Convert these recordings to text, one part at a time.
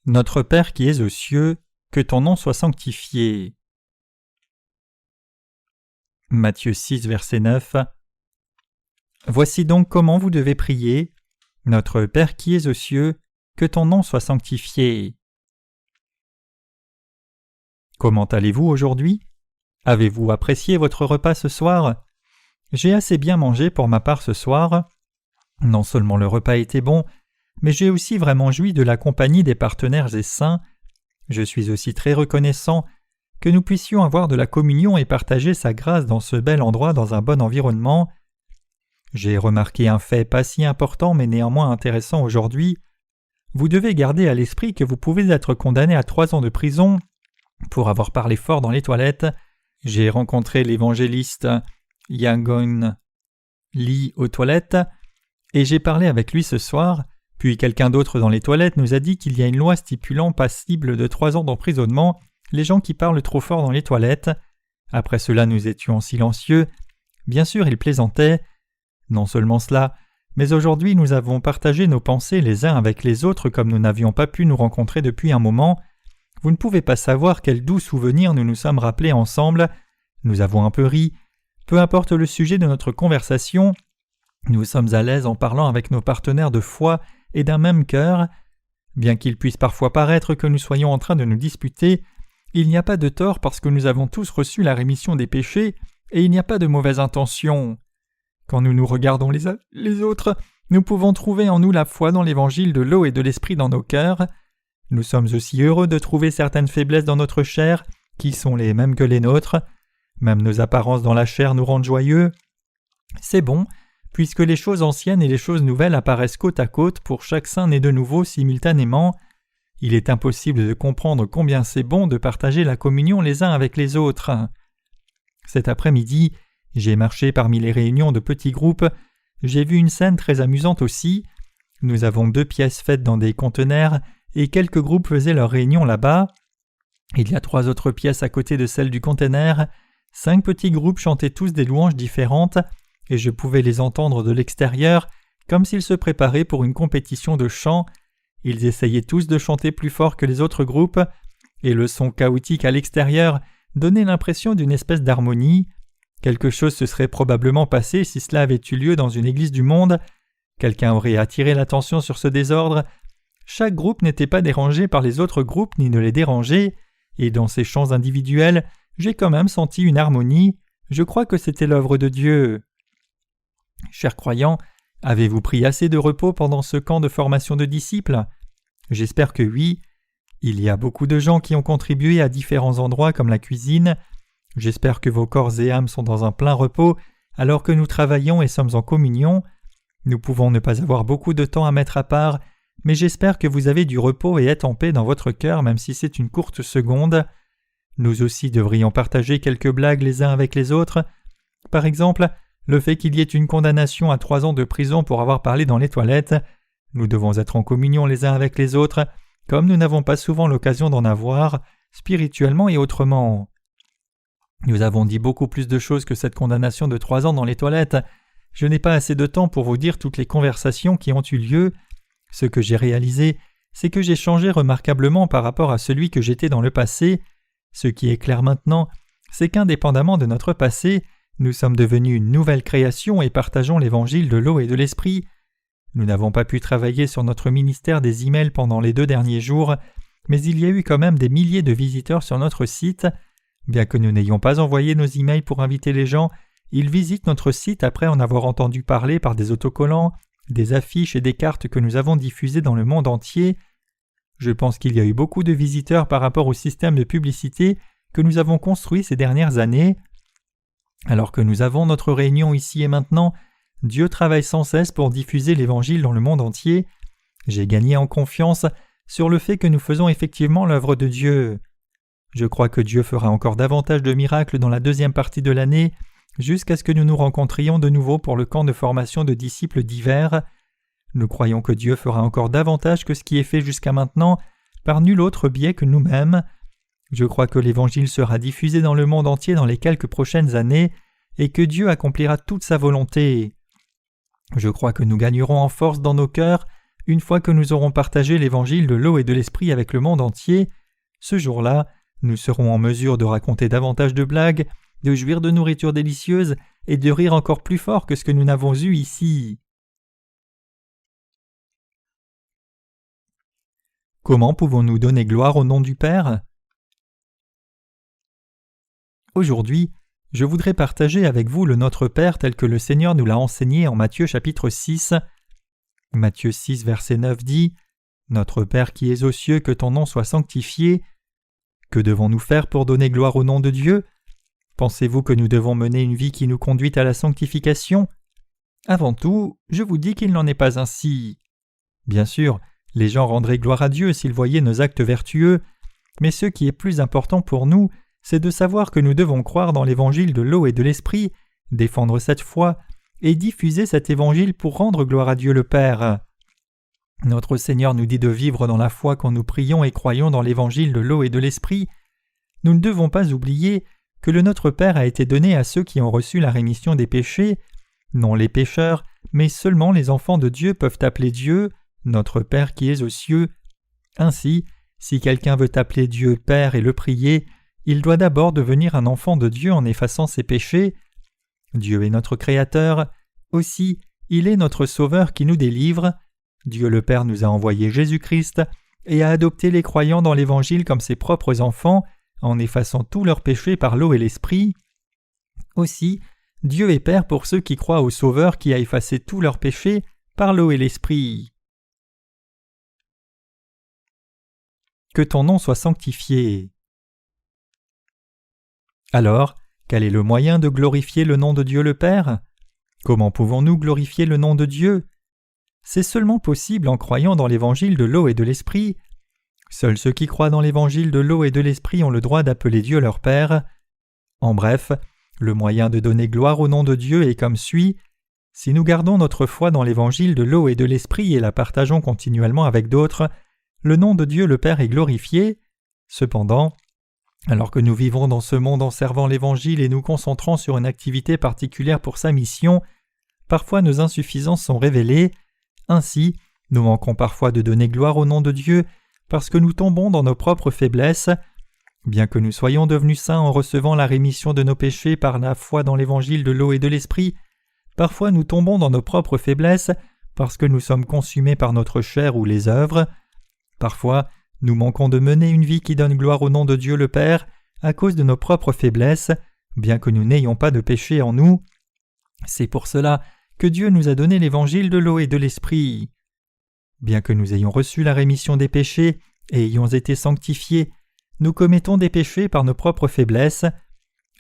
Notre Père qui es aux cieux, que ton nom soit sanctifié. Matthieu 6, verset 9. Voici donc comment vous devez prier. Notre Père qui es aux cieux, que ton nom soit sanctifié. Comment allez-vous aujourd'hui? Avez-vous apprécié votre repas ce soir? J'ai assez bien mangé pour ma part ce soir. Non seulement le repas était bon, mais j'ai aussi vraiment joui de la compagnie des partenaires et saints. Je suis aussi très reconnaissant que nous puissions avoir de la communion et partager sa grâce dans ce bel endroit dans un bon environnement. J'ai remarqué un fait pas si important mais néanmoins intéressant aujourd'hui. Vous devez garder à l'esprit que vous pouvez être condamné à 3 ans de prison pour avoir parlé fort dans les toilettes. J'ai rencontré l'évangéliste Yangon Lee aux toilettes et j'ai parlé avec lui ce soir. Puis quelqu'un d'autre dans les toilettes nous a dit qu'il y a une loi stipulant passible de 3 ans d'emprisonnement les gens qui parlent trop fort dans les toilettes. Après cela, nous étions silencieux. Bien sûr, il plaisantait. Non seulement cela, mais aujourd'hui nous avons partagé nos pensées les uns avec les autres comme nous n'avions pas pu nous rencontrer depuis un moment. Vous ne pouvez pas savoir quel doux souvenir nous nous sommes rappelés ensemble. Nous avons un peu ri. Peu importe le sujet de notre conversation, nous sommes à l'aise en parlant avec nos partenaires de foi et d'un même cœur. Bien qu'il puisse parfois paraître que nous soyons en train de nous disputer, il n'y a pas de tort parce que nous avons tous reçu la rémission des péchés et il n'y a pas de mauvaise intention. Quand nous nous regardons les uns les autres, nous pouvons trouver en nous la foi dans l'évangile de l'eau et de l'esprit dans nos cœurs. Nous sommes aussi heureux de trouver certaines faiblesses dans notre chair qui sont les mêmes que les nôtres. Même nos apparences dans la chair nous rendent joyeux. C'est bon, puisque les choses anciennes et les choses nouvelles apparaissent côte à côte pour chaque saint né de nouveau simultanément. Il est impossible de comprendre combien c'est bon de partager la communion les uns avec les autres. Cet après-midi, j'ai marché parmi les réunions de petits groupes. J'ai vu une scène très amusante aussi. Nous avons 2 pièces faites dans des conteneurs et quelques groupes faisaient leurs réunions là-bas. Il y a 3 autres pièces à côté de celle du conteneur. 5 petits groupes chantaient tous des louanges différentes et je pouvais les entendre de l'extérieur comme s'ils se préparaient pour une compétition de chant. Ils essayaient tous de chanter plus fort que les autres groupes, et le son chaotique à l'extérieur donnait l'impression d'une espèce d'harmonie. Quelque chose se serait probablement passé si cela avait eu lieu dans une église du monde. Quelqu'un aurait attiré l'attention sur ce désordre. Chaque groupe n'était pas dérangé par les autres groupes ni ne les dérangeait, et dans ces chants individuels, j'ai quand même senti une harmonie. Je crois que c'était l'œuvre de Dieu. Chers croyants, avez-vous pris assez de repos pendant ce camp de formation de disciples? J'espère que oui. Il y a beaucoup de gens qui ont contribué à différents endroits comme la cuisine. J'espère que vos corps et âmes sont dans un plein repos alors que nous travaillons et sommes en communion. Nous pouvons ne pas avoir beaucoup de temps à mettre à part, mais j'espère que vous avez du repos et êtes en paix dans votre cœur même si c'est une courte seconde. Nous aussi devrions partager quelques blagues les uns avec les autres. Par exemple, le fait qu'il y ait une condamnation à 3 ans de prison pour avoir parlé dans les toilettes. Nous devons être en communion les uns avec les autres, comme nous n'avons pas souvent l'occasion d'en avoir, spirituellement et autrement. Nous avons dit beaucoup plus de choses que cette condamnation de 3 ans dans les toilettes. Je n'ai pas assez de temps pour vous dire toutes les conversations qui ont eu lieu. Ce que j'ai réalisé, c'est que j'ai changé remarquablement par rapport à celui que j'étais dans le passé. Ce qui est clair maintenant, c'est qu'indépendamment de notre passé, nous sommes devenus une nouvelle création et partageons l'évangile de l'eau et de l'esprit. Nous n'avons pas pu travailler sur notre ministère des emails pendant les 2 derniers jours, mais il y a eu quand même des milliers de visiteurs sur notre site. Bien que nous n'ayons pas envoyé nos emails pour inviter les gens, ils visitent notre site après en avoir entendu parler par des autocollants, des affiches et des cartes que nous avons diffusées dans le monde entier. Je pense qu'il y a eu beaucoup de visiteurs par rapport au système de publicité que nous avons construit ces dernières années. Alors que nous avons notre réunion ici et maintenant, Dieu travaille sans cesse pour diffuser l'Évangile dans le monde entier. J'ai gagné en confiance sur le fait que nous faisons effectivement l'œuvre de Dieu. Je crois que Dieu fera encore davantage de miracles dans la 2e partie de l'année, jusqu'à ce que nous nous rencontrions de nouveau pour le camp de formation de disciples d'hiver. Nous croyons que Dieu fera encore davantage que ce qui est fait jusqu'à maintenant, par nul autre biais que nous-mêmes. Je crois que l'Évangile sera diffusé dans le monde entier dans les quelques prochaines années et que Dieu accomplira toute sa volonté. Je crois que nous gagnerons en force dans nos cœurs une fois que nous aurons partagé l'évangile de l'eau et de l'esprit avec le monde entier, ce jour-là, nous serons en mesure de raconter davantage de blagues, de jouir de nourriture délicieuse et de rire encore plus fort que ce que nous n'avons eu ici. Comment pouvons-nous donner gloire au nom du Père ? Aujourd'hui, je voudrais partager avec vous le Notre Père tel que le Seigneur nous l'a enseigné en Matthieu chapitre 6. Matthieu 6, verset 9 dit « Notre Père qui es aux cieux, que ton nom soit sanctifié. » Que devons-nous faire pour donner gloire au nom de Dieu ? Pensez-vous que nous devons mener une vie qui nous conduit à la sanctification ? Avant tout, je vous dis qu'il n'en est pas ainsi. Bien sûr, les gens rendraient gloire à Dieu s'ils voyaient nos actes vertueux, mais ce qui est plus important pour nous, c'est de savoir que nous devons croire dans l'évangile de l'eau et de l'esprit, défendre cette foi et diffuser cet évangile pour rendre gloire à Dieu le Père. Notre Seigneur nous dit de vivre dans la foi quand nous prions et croyons dans l'évangile de l'eau et de l'esprit. Nous ne devons pas oublier que le Notre Père a été donné à ceux qui ont reçu la rémission des péchés. Non les pécheurs, mais seulement les enfants de Dieu peuvent appeler Dieu, notre Père qui est aux cieux. Ainsi, si quelqu'un veut appeler Dieu Père et le prier, il doit d'abord devenir un enfant de Dieu en effaçant ses péchés. Dieu est notre Créateur, aussi il est notre Sauveur qui nous délivre. Dieu le Père nous a envoyé Jésus-Christ et a adopté les croyants dans l'Évangile comme ses propres enfants, en effaçant tous leurs péchés par l'eau et l'Esprit. Aussi, Dieu est Père pour ceux qui croient au Sauveur qui a effacé tous leurs péchés par l'eau et l'Esprit. Que ton nom soit sanctifié. Alors, quel est le moyen de glorifier le nom de Dieu le Père ? Comment pouvons-nous glorifier le nom de Dieu ? C'est seulement possible en croyant dans l'évangile de l'eau et de l'esprit. Seuls ceux qui croient dans l'évangile de l'eau et de l'esprit ont le droit d'appeler Dieu leur Père. En bref, le moyen de donner gloire au nom de Dieu est comme suit. Si nous gardons notre foi dans l'évangile de l'eau et de l'esprit et la partageons continuellement avec d'autres, le nom de Dieu le Père est glorifié. Cependant, alors que nous vivons dans ce monde en servant l'évangile et nous concentrant sur une activité particulière pour sa mission, parfois nos insuffisances sont révélées. Ainsi, nous manquons parfois de donner gloire au nom de Dieu parce que nous tombons dans nos propres faiblesses. Bien que nous soyons devenus saints en recevant la rémission de nos péchés par la foi dans l'évangile de l'eau et de l'esprit, parfois nous tombons dans nos propres faiblesses parce que nous sommes consumés par notre chair ou les œuvres. Parfois, nous manquons de mener une vie qui donne gloire au nom de Dieu le Père à cause de nos propres faiblesses, bien que nous n'ayons pas de péché en nous. C'est pour cela que Dieu nous a donné l'évangile de l'eau et de l'esprit. Bien que nous ayons reçu la rémission des péchés et ayons été sanctifiés, nous commettons des péchés par nos propres faiblesses.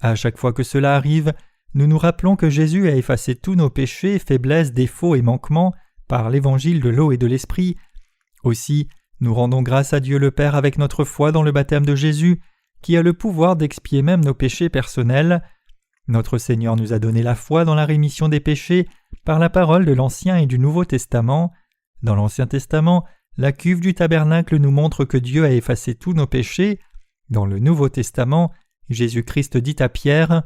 À chaque fois que cela arrive, nous nous rappelons que Jésus a effacé tous nos péchés, faiblesses, défauts et manquements par l'évangile de l'eau et de l'esprit. Aussi, nous rendons grâce à Dieu le Père avec notre foi dans le baptême de Jésus, qui a le pouvoir d'expier même nos péchés personnels. Notre Seigneur nous a donné la foi dans la rémission des péchés par la parole de l'Ancien et du Nouveau Testament. Dans l'Ancien Testament, la cuve du tabernacle nous montre que Dieu a effacé tous nos péchés. Dans le Nouveau Testament, Jésus-Christ dit à Pierre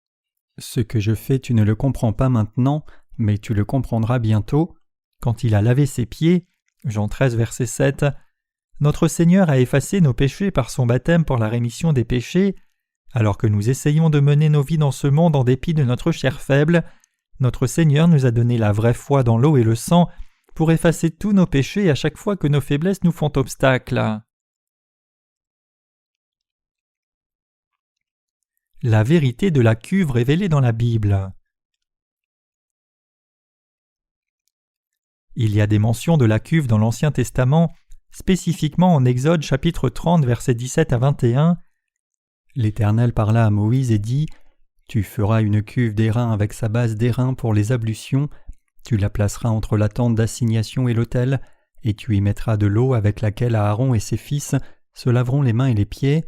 « Ce que je fais, tu ne le comprends pas maintenant, mais tu le comprendras bientôt. » Quand il a lavé ses pieds, Jean 13, verset 7, notre Seigneur a effacé nos péchés par son baptême pour la rémission des péchés. Alors que nous essayons de mener nos vies dans ce monde en dépit de notre chair faible, notre Seigneur nous a donné la vraie foi dans l'eau et le sang pour effacer tous nos péchés à chaque fois que nos faiblesses nous font obstacle. La vérité de la cuve révélée dans la Bible. Il y a des mentions de la cuve dans l'Ancien Testament, spécifiquement en Exode chapitre 30 versets 17 à 21. L'Éternel parla à Moïse et dit « Tu feras une cuve d'airain avec sa base d'airain pour les ablutions, tu la placeras entre la tente d'assignation et l'autel, et tu y mettras de l'eau avec laquelle Aaron et ses fils se laveront les mains et les pieds.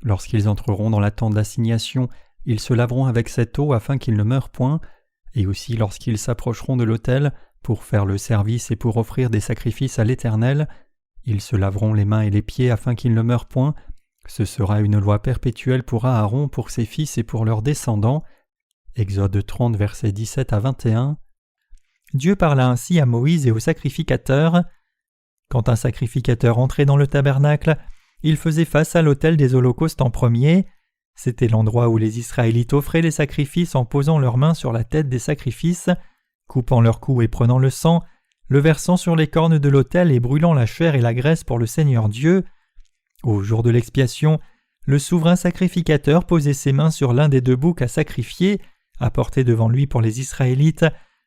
Lorsqu'ils entreront dans la tente d'assignation, ils se laveront avec cette eau afin qu'ils ne meurent point, et aussi lorsqu'ils s'approcheront de l'autel pour faire le service et pour offrir des sacrifices à l'Éternel, ils se laveront les mains et les pieds afin qu'ils ne meurent point. Ce sera une loi perpétuelle pour Aaron, pour ses fils et pour leurs descendants. » Exode 30, versets 17 à 21. Dieu parla ainsi à Moïse et aux sacrificateurs. Quand un sacrificateur entrait dans le tabernacle, il faisait face à l'autel des holocaustes en premier. C'était l'endroit où les Israélites offraient les sacrifices en posant leurs mains sur la tête des sacrifices, coupant leur cou et prenant le sang, le versant sur les cornes de l'autel et brûlant la chair et la graisse pour le Seigneur Dieu. Au jour de l'expiation, le souverain sacrificateur posait ses mains sur l'un des deux boucs à sacrifier, apportés devant lui pour les Israélites,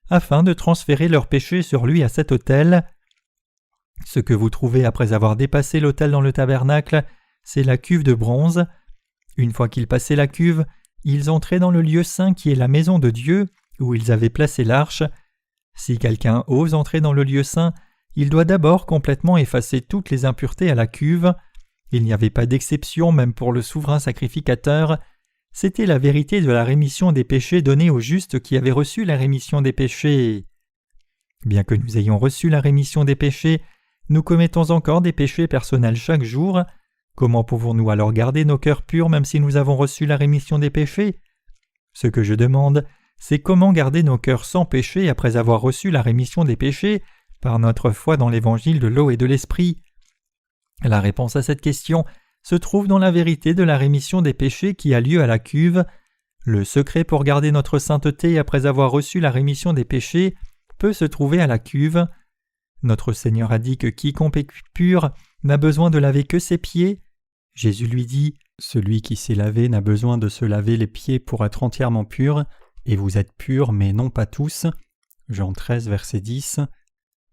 afin de transférer leurs péchés sur lui à cet autel. Ce que vous trouvez après avoir dépassé l'autel dans le tabernacle, c'est la cuve de bronze. Une fois qu'ils passaient la cuve, ils entraient dans le lieu saint qui est la maison de Dieu, où ils avaient placé l'arche. Si quelqu'un ose entrer dans le lieu saint, il doit d'abord complètement effacer toutes les impuretés à la cuve. Il n'y avait pas d'exception même pour le souverain sacrificateur. C'était la vérité de la rémission des péchés donnée aux justes qui avaient reçu la rémission des péchés. Bien que nous ayons reçu la rémission des péchés, nous commettons encore des péchés personnels chaque jour. Comment pouvons-nous alors garder nos cœurs purs même si nous avons reçu la rémission des péchés? Ce que je demande, c'est comment garder nos cœurs sans péché après avoir reçu la rémission des péchés par notre foi dans l'évangile de l'eau et de l'esprit. La réponse à cette question se trouve dans la vérité de la rémission des péchés qui a lieu à la cuve. Le secret pour garder notre sainteté après avoir reçu la rémission des péchés peut se trouver à la cuve. Notre Seigneur a dit que quiconque est pur n'a besoin de laver que ses pieds. Jésus lui dit « Celui qui s'est lavé n'a besoin de se laver les pieds pour être entièrement pur, et vous êtes purs, mais non pas tous. » Jean 13, verset 10.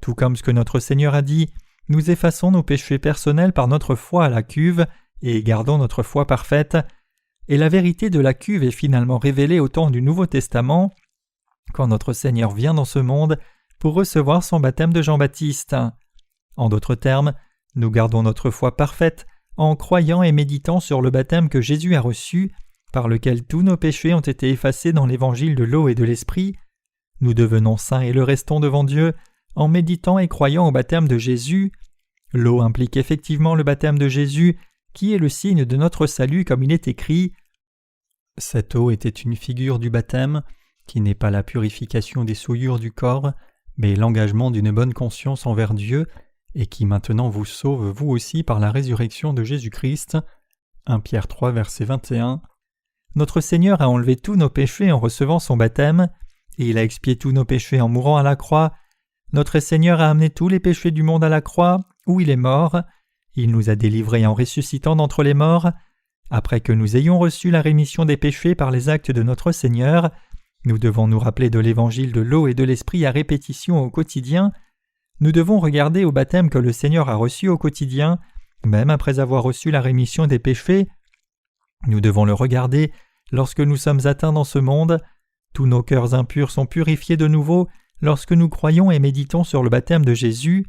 Tout comme ce que notre Seigneur a dit, nous effaçons nos péchés personnels par notre foi à la cuve et gardons notre foi parfaite. Et la vérité de la cuve est finalement révélée au temps du Nouveau Testament, quand notre Seigneur vient dans ce monde pour recevoir son baptême de Jean-Baptiste. En d'autres termes, nous gardons notre foi parfaite en croyant et méditant sur le baptême que Jésus a reçu, par lequel tous nos péchés ont été effacés dans l'évangile de l'eau et de l'esprit. Nous devenons saints et le restons devant Dieu en méditant et croyant au baptême de Jésus. L'eau implique effectivement le baptême de Jésus, qui est le signe de notre salut comme il est écrit. Cette eau était une figure du baptême, qui n'est pas la purification des souillures du corps, mais l'engagement d'une bonne conscience envers Dieu, et qui maintenant vous sauve vous aussi par la résurrection de Jésus-Christ. 1 Pierre 3, verset 21. Notre Seigneur a enlevé tous nos péchés en recevant son baptême, et il a expié tous nos péchés en mourant à la croix. Notre Seigneur a amené tous les péchés du monde à la croix, où il est mort. Il nous a délivrés en ressuscitant d'entre les morts. Après que nous ayons reçu la rémission des péchés par les actes de notre Seigneur, nous devons nous rappeler de l'évangile de l'eau et de l'esprit à répétition au quotidien. Nous devons regarder au baptême que le Seigneur a reçu au quotidien, même après avoir reçu la rémission des péchés. Nous devons le regarder lorsque nous sommes atteints dans ce monde. Tous nos cœurs impurs sont purifiés de nouveau lorsque nous croyons et méditons sur le baptême de Jésus.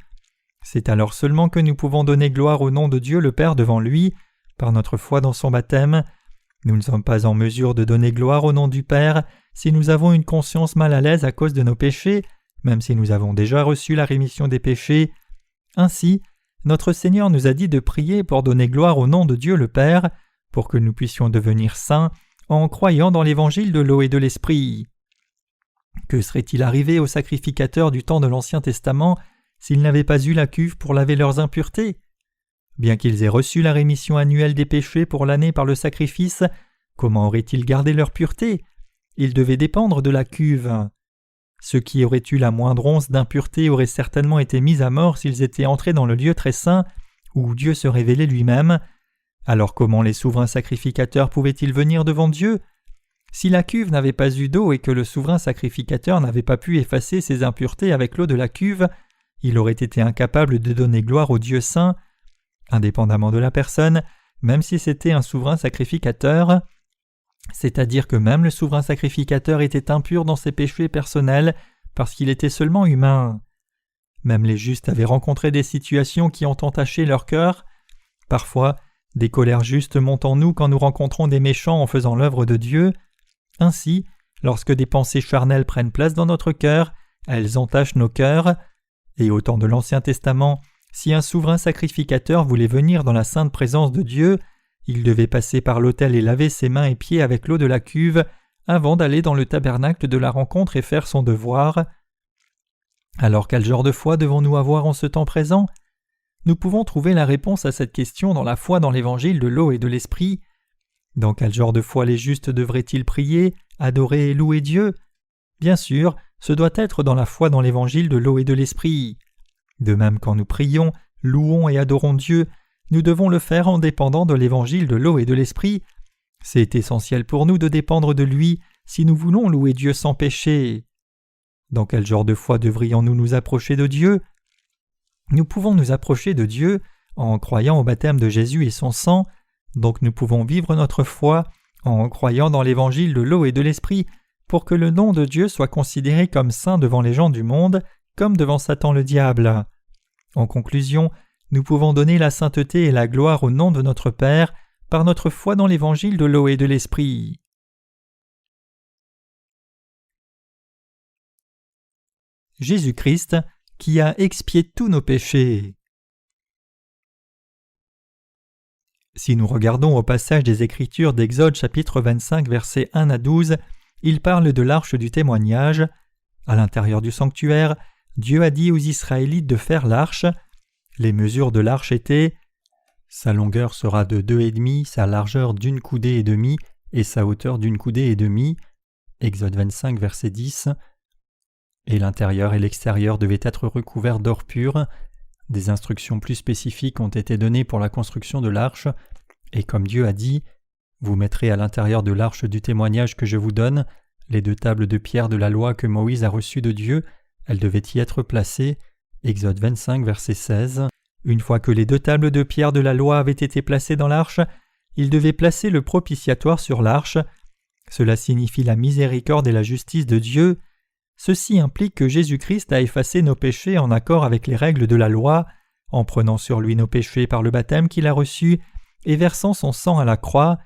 C'est alors seulement que nous pouvons donner gloire au nom de Dieu le Père devant lui, par notre foi dans son baptême. Nous ne sommes pas en mesure de donner gloire au nom du Père si nous avons une conscience mal à l'aise à cause de nos péchés, même si nous avons déjà reçu la rémission des péchés. Ainsi, notre Seigneur nous a dit de prier pour donner gloire au nom de Dieu le Père, pour que nous puissions devenir saints en croyant dans l'évangile de l'eau et de l'esprit. Que serait-il arrivé aux sacrificateurs du temps de l'Ancien Testament s'ils n'avaient pas eu la cuve pour laver leurs impuretés? Bien qu'ils aient reçu la rémission annuelle des péchés pour l'année par le sacrifice, comment auraient-ils gardé leur pureté? Ils devaient dépendre de la cuve. Ceux qui auraient eu la moindre once d'impureté auraient certainement été mis à mort s'ils étaient entrés dans le lieu très saint, où Dieu se révélait lui-même. Alors comment les souverains sacrificateurs pouvaient-ils venir devant Dieu? Si la cuve n'avait pas eu d'eau et que le souverain sacrificateur n'avait pas pu effacer ses impuretés avec l'eau de la cuve, il aurait été incapable de donner gloire au Dieu saint, indépendamment de la personne, même si c'était un souverain sacrificateur. C'est-à-dire que même le souverain sacrificateur était impur dans ses péchés personnels parce qu'il était seulement humain. Même les justes avaient rencontré des situations qui ont entaché leur cœur. Parfois, des colères justes montent en nous quand nous rencontrons des méchants en faisant l'œuvre de Dieu. Ainsi, lorsque des pensées charnelles prennent place dans notre cœur, elles entachent nos cœurs. Et au temps de l'Ancien Testament, si un souverain sacrificateur voulait venir dans la sainte présence de Dieu, il devait passer par l'autel et laver ses mains et pieds avec l'eau de la cuve avant d'aller dans le tabernacle de la rencontre et faire son devoir. Alors quel genre de foi devons-nous avoir en ce temps présent? nous pouvons trouver la réponse à cette question dans la foi dans l'évangile de l'eau et de l'esprit. Dans quel genre de foi les justes devraient-ils prier, adorer et louer Dieu? Bien sûr, ce doit être dans la foi dans l'évangile de l'eau et de l'esprit. De même, quand nous prions, louons et adorons Dieu, nous devons le faire en dépendant de l'évangile de l'eau et de l'esprit. C'est essentiel pour nous de dépendre de lui si nous voulons louer Dieu sans péché. Dans quel genre de foi devrions-nous nous approcher de Dieu? Nous pouvons nous approcher de Dieu en croyant au baptême de Jésus et son sang, donc nous pouvons vivre notre foi en croyant dans l'évangile de l'eau et de l'esprit pour que le nom de Dieu soit considéré comme saint devant les gens du monde, comme devant Satan le diable. En conclusion, nous pouvons donner la sainteté et la gloire au nom de notre Père par notre foi dans l'évangile de l'eau et de l'esprit. Jésus-Christ qui a expié tous nos péchés. Si nous regardons au passage des Écritures d'Exode chapitre 25 versets 1 à 12, il parle de l'arche du témoignage. À l'intérieur du sanctuaire, Dieu a dit aux Israélites de faire l'arche. Les mesures de l'arche étaient: sa longueur sera de 2,5, sa largeur d'1 coudée et demie et sa hauteur d'1 coudée et demie. Exode 25 verset 10. Et l'intérieur et l'extérieur devaient être recouverts d'or pur. Des instructions plus spécifiques ont été données pour la construction de l'arche, et comme Dieu a dit, « Vous mettrez à l'intérieur de l'arche du témoignage que je vous donne les 2 tables de pierre de la loi que Moïse a reçues de Dieu, elles devaient y être placées. » Exode 25, verset 16. Une fois que les 2 tables de pierre de la loi avaient été placées dans l'arche, il devait placer le propitiatoire sur l'arche. Cela signifie la miséricorde et la justice de Dieu. Ceci implique que Jésus-Christ a effacé nos péchés en accord avec les règles de la loi, en prenant sur lui nos péchés par le baptême qu'il a reçu et versant son sang à la croix.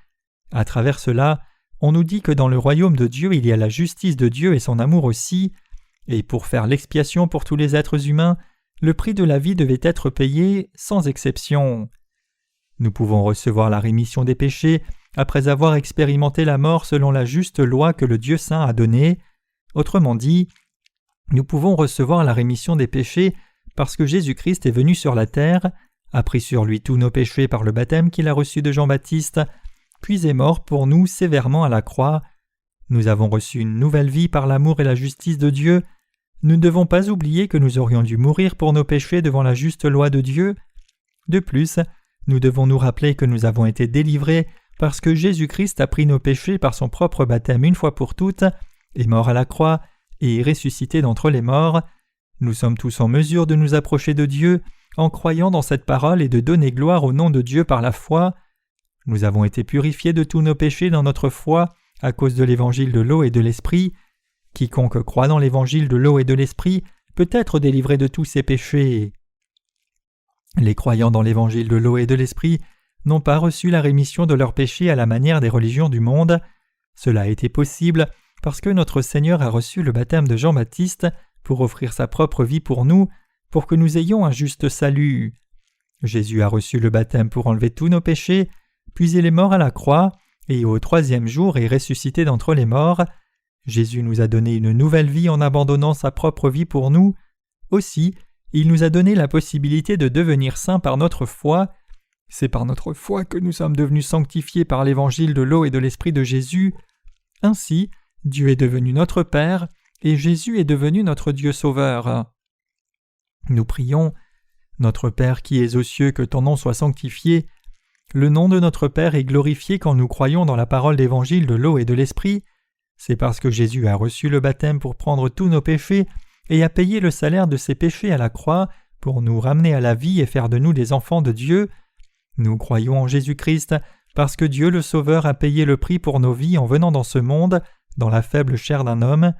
À travers cela, on nous dit que dans le royaume de Dieu il y a la justice de Dieu et son amour aussi, et pour faire l'expiation pour tous les êtres humains, le prix de la vie devait être payé sans exception. Nous pouvons recevoir la rémission des péchés après avoir expérimenté la mort selon la juste loi que le Dieu saint a donnée. Autrement dit, nous pouvons recevoir la rémission des péchés parce que Jésus-Christ est venu sur la terre, a pris sur lui tous nos péchés par le baptême qu'il a reçu de Jean-Baptiste, puis est mort pour nous sévèrement à la croix. Nous avons reçu une nouvelle vie par l'amour et la justice de Dieu. Nous ne devons pas oublier que nous aurions dû mourir pour nos péchés devant la juste loi de Dieu. De plus, nous devons nous rappeler que nous avons été délivrés parce que Jésus-Christ a pris nos péchés par son propre baptême une fois pour toutes, est mort à la croix et est ressuscité d'entre les morts. Nous sommes tous en mesure de nous approcher de Dieu en croyant dans cette parole et de donner gloire au nom de Dieu par la foi. Nous avons été purifiés de tous nos péchés dans notre foi à cause de l'évangile de l'eau et de l'esprit. Quiconque croit dans l'évangile de l'eau et de l'esprit peut être délivré de tous ses péchés. Les croyants dans l'évangile de l'eau et de l'esprit n'ont pas reçu la rémission de leurs péchés à la manière des religions du monde. Cela a été possible parce que notre Seigneur a reçu le baptême de Jean-Baptiste pour offrir sa propre vie pour nous, pour que nous ayons un juste salut. Jésus a reçu le baptême pour enlever tous nos péchés, puis il est mort à la croix, et au 3e jour est ressuscité d'entre les morts. Jésus nous a donné une nouvelle vie en abandonnant sa propre vie pour nous. Aussi, il nous a donné la possibilité de devenir saints par notre foi. C'est par notre foi que nous sommes devenus sanctifiés par l'évangile de l'eau et de l'esprit de Jésus. Ainsi, Dieu est devenu notre Père, et Jésus est devenu notre Dieu Sauveur. Nous prions: Notre Père qui es aux cieux, que ton nom soit sanctifié. Le nom de notre Père est glorifié quand nous croyons dans la parole d'évangile de l'eau et de l'esprit. C'est parce que Jésus a reçu le baptême pour prendre tous nos péchés et a payé le salaire de ses péchés à la croix pour nous ramener à la vie et faire de nous des enfants de Dieu. Nous croyons en Jésus-Christ parce que Dieu le Sauveur a payé le prix pour nos vies en venant dans ce monde, dans la faible chair d'un homme,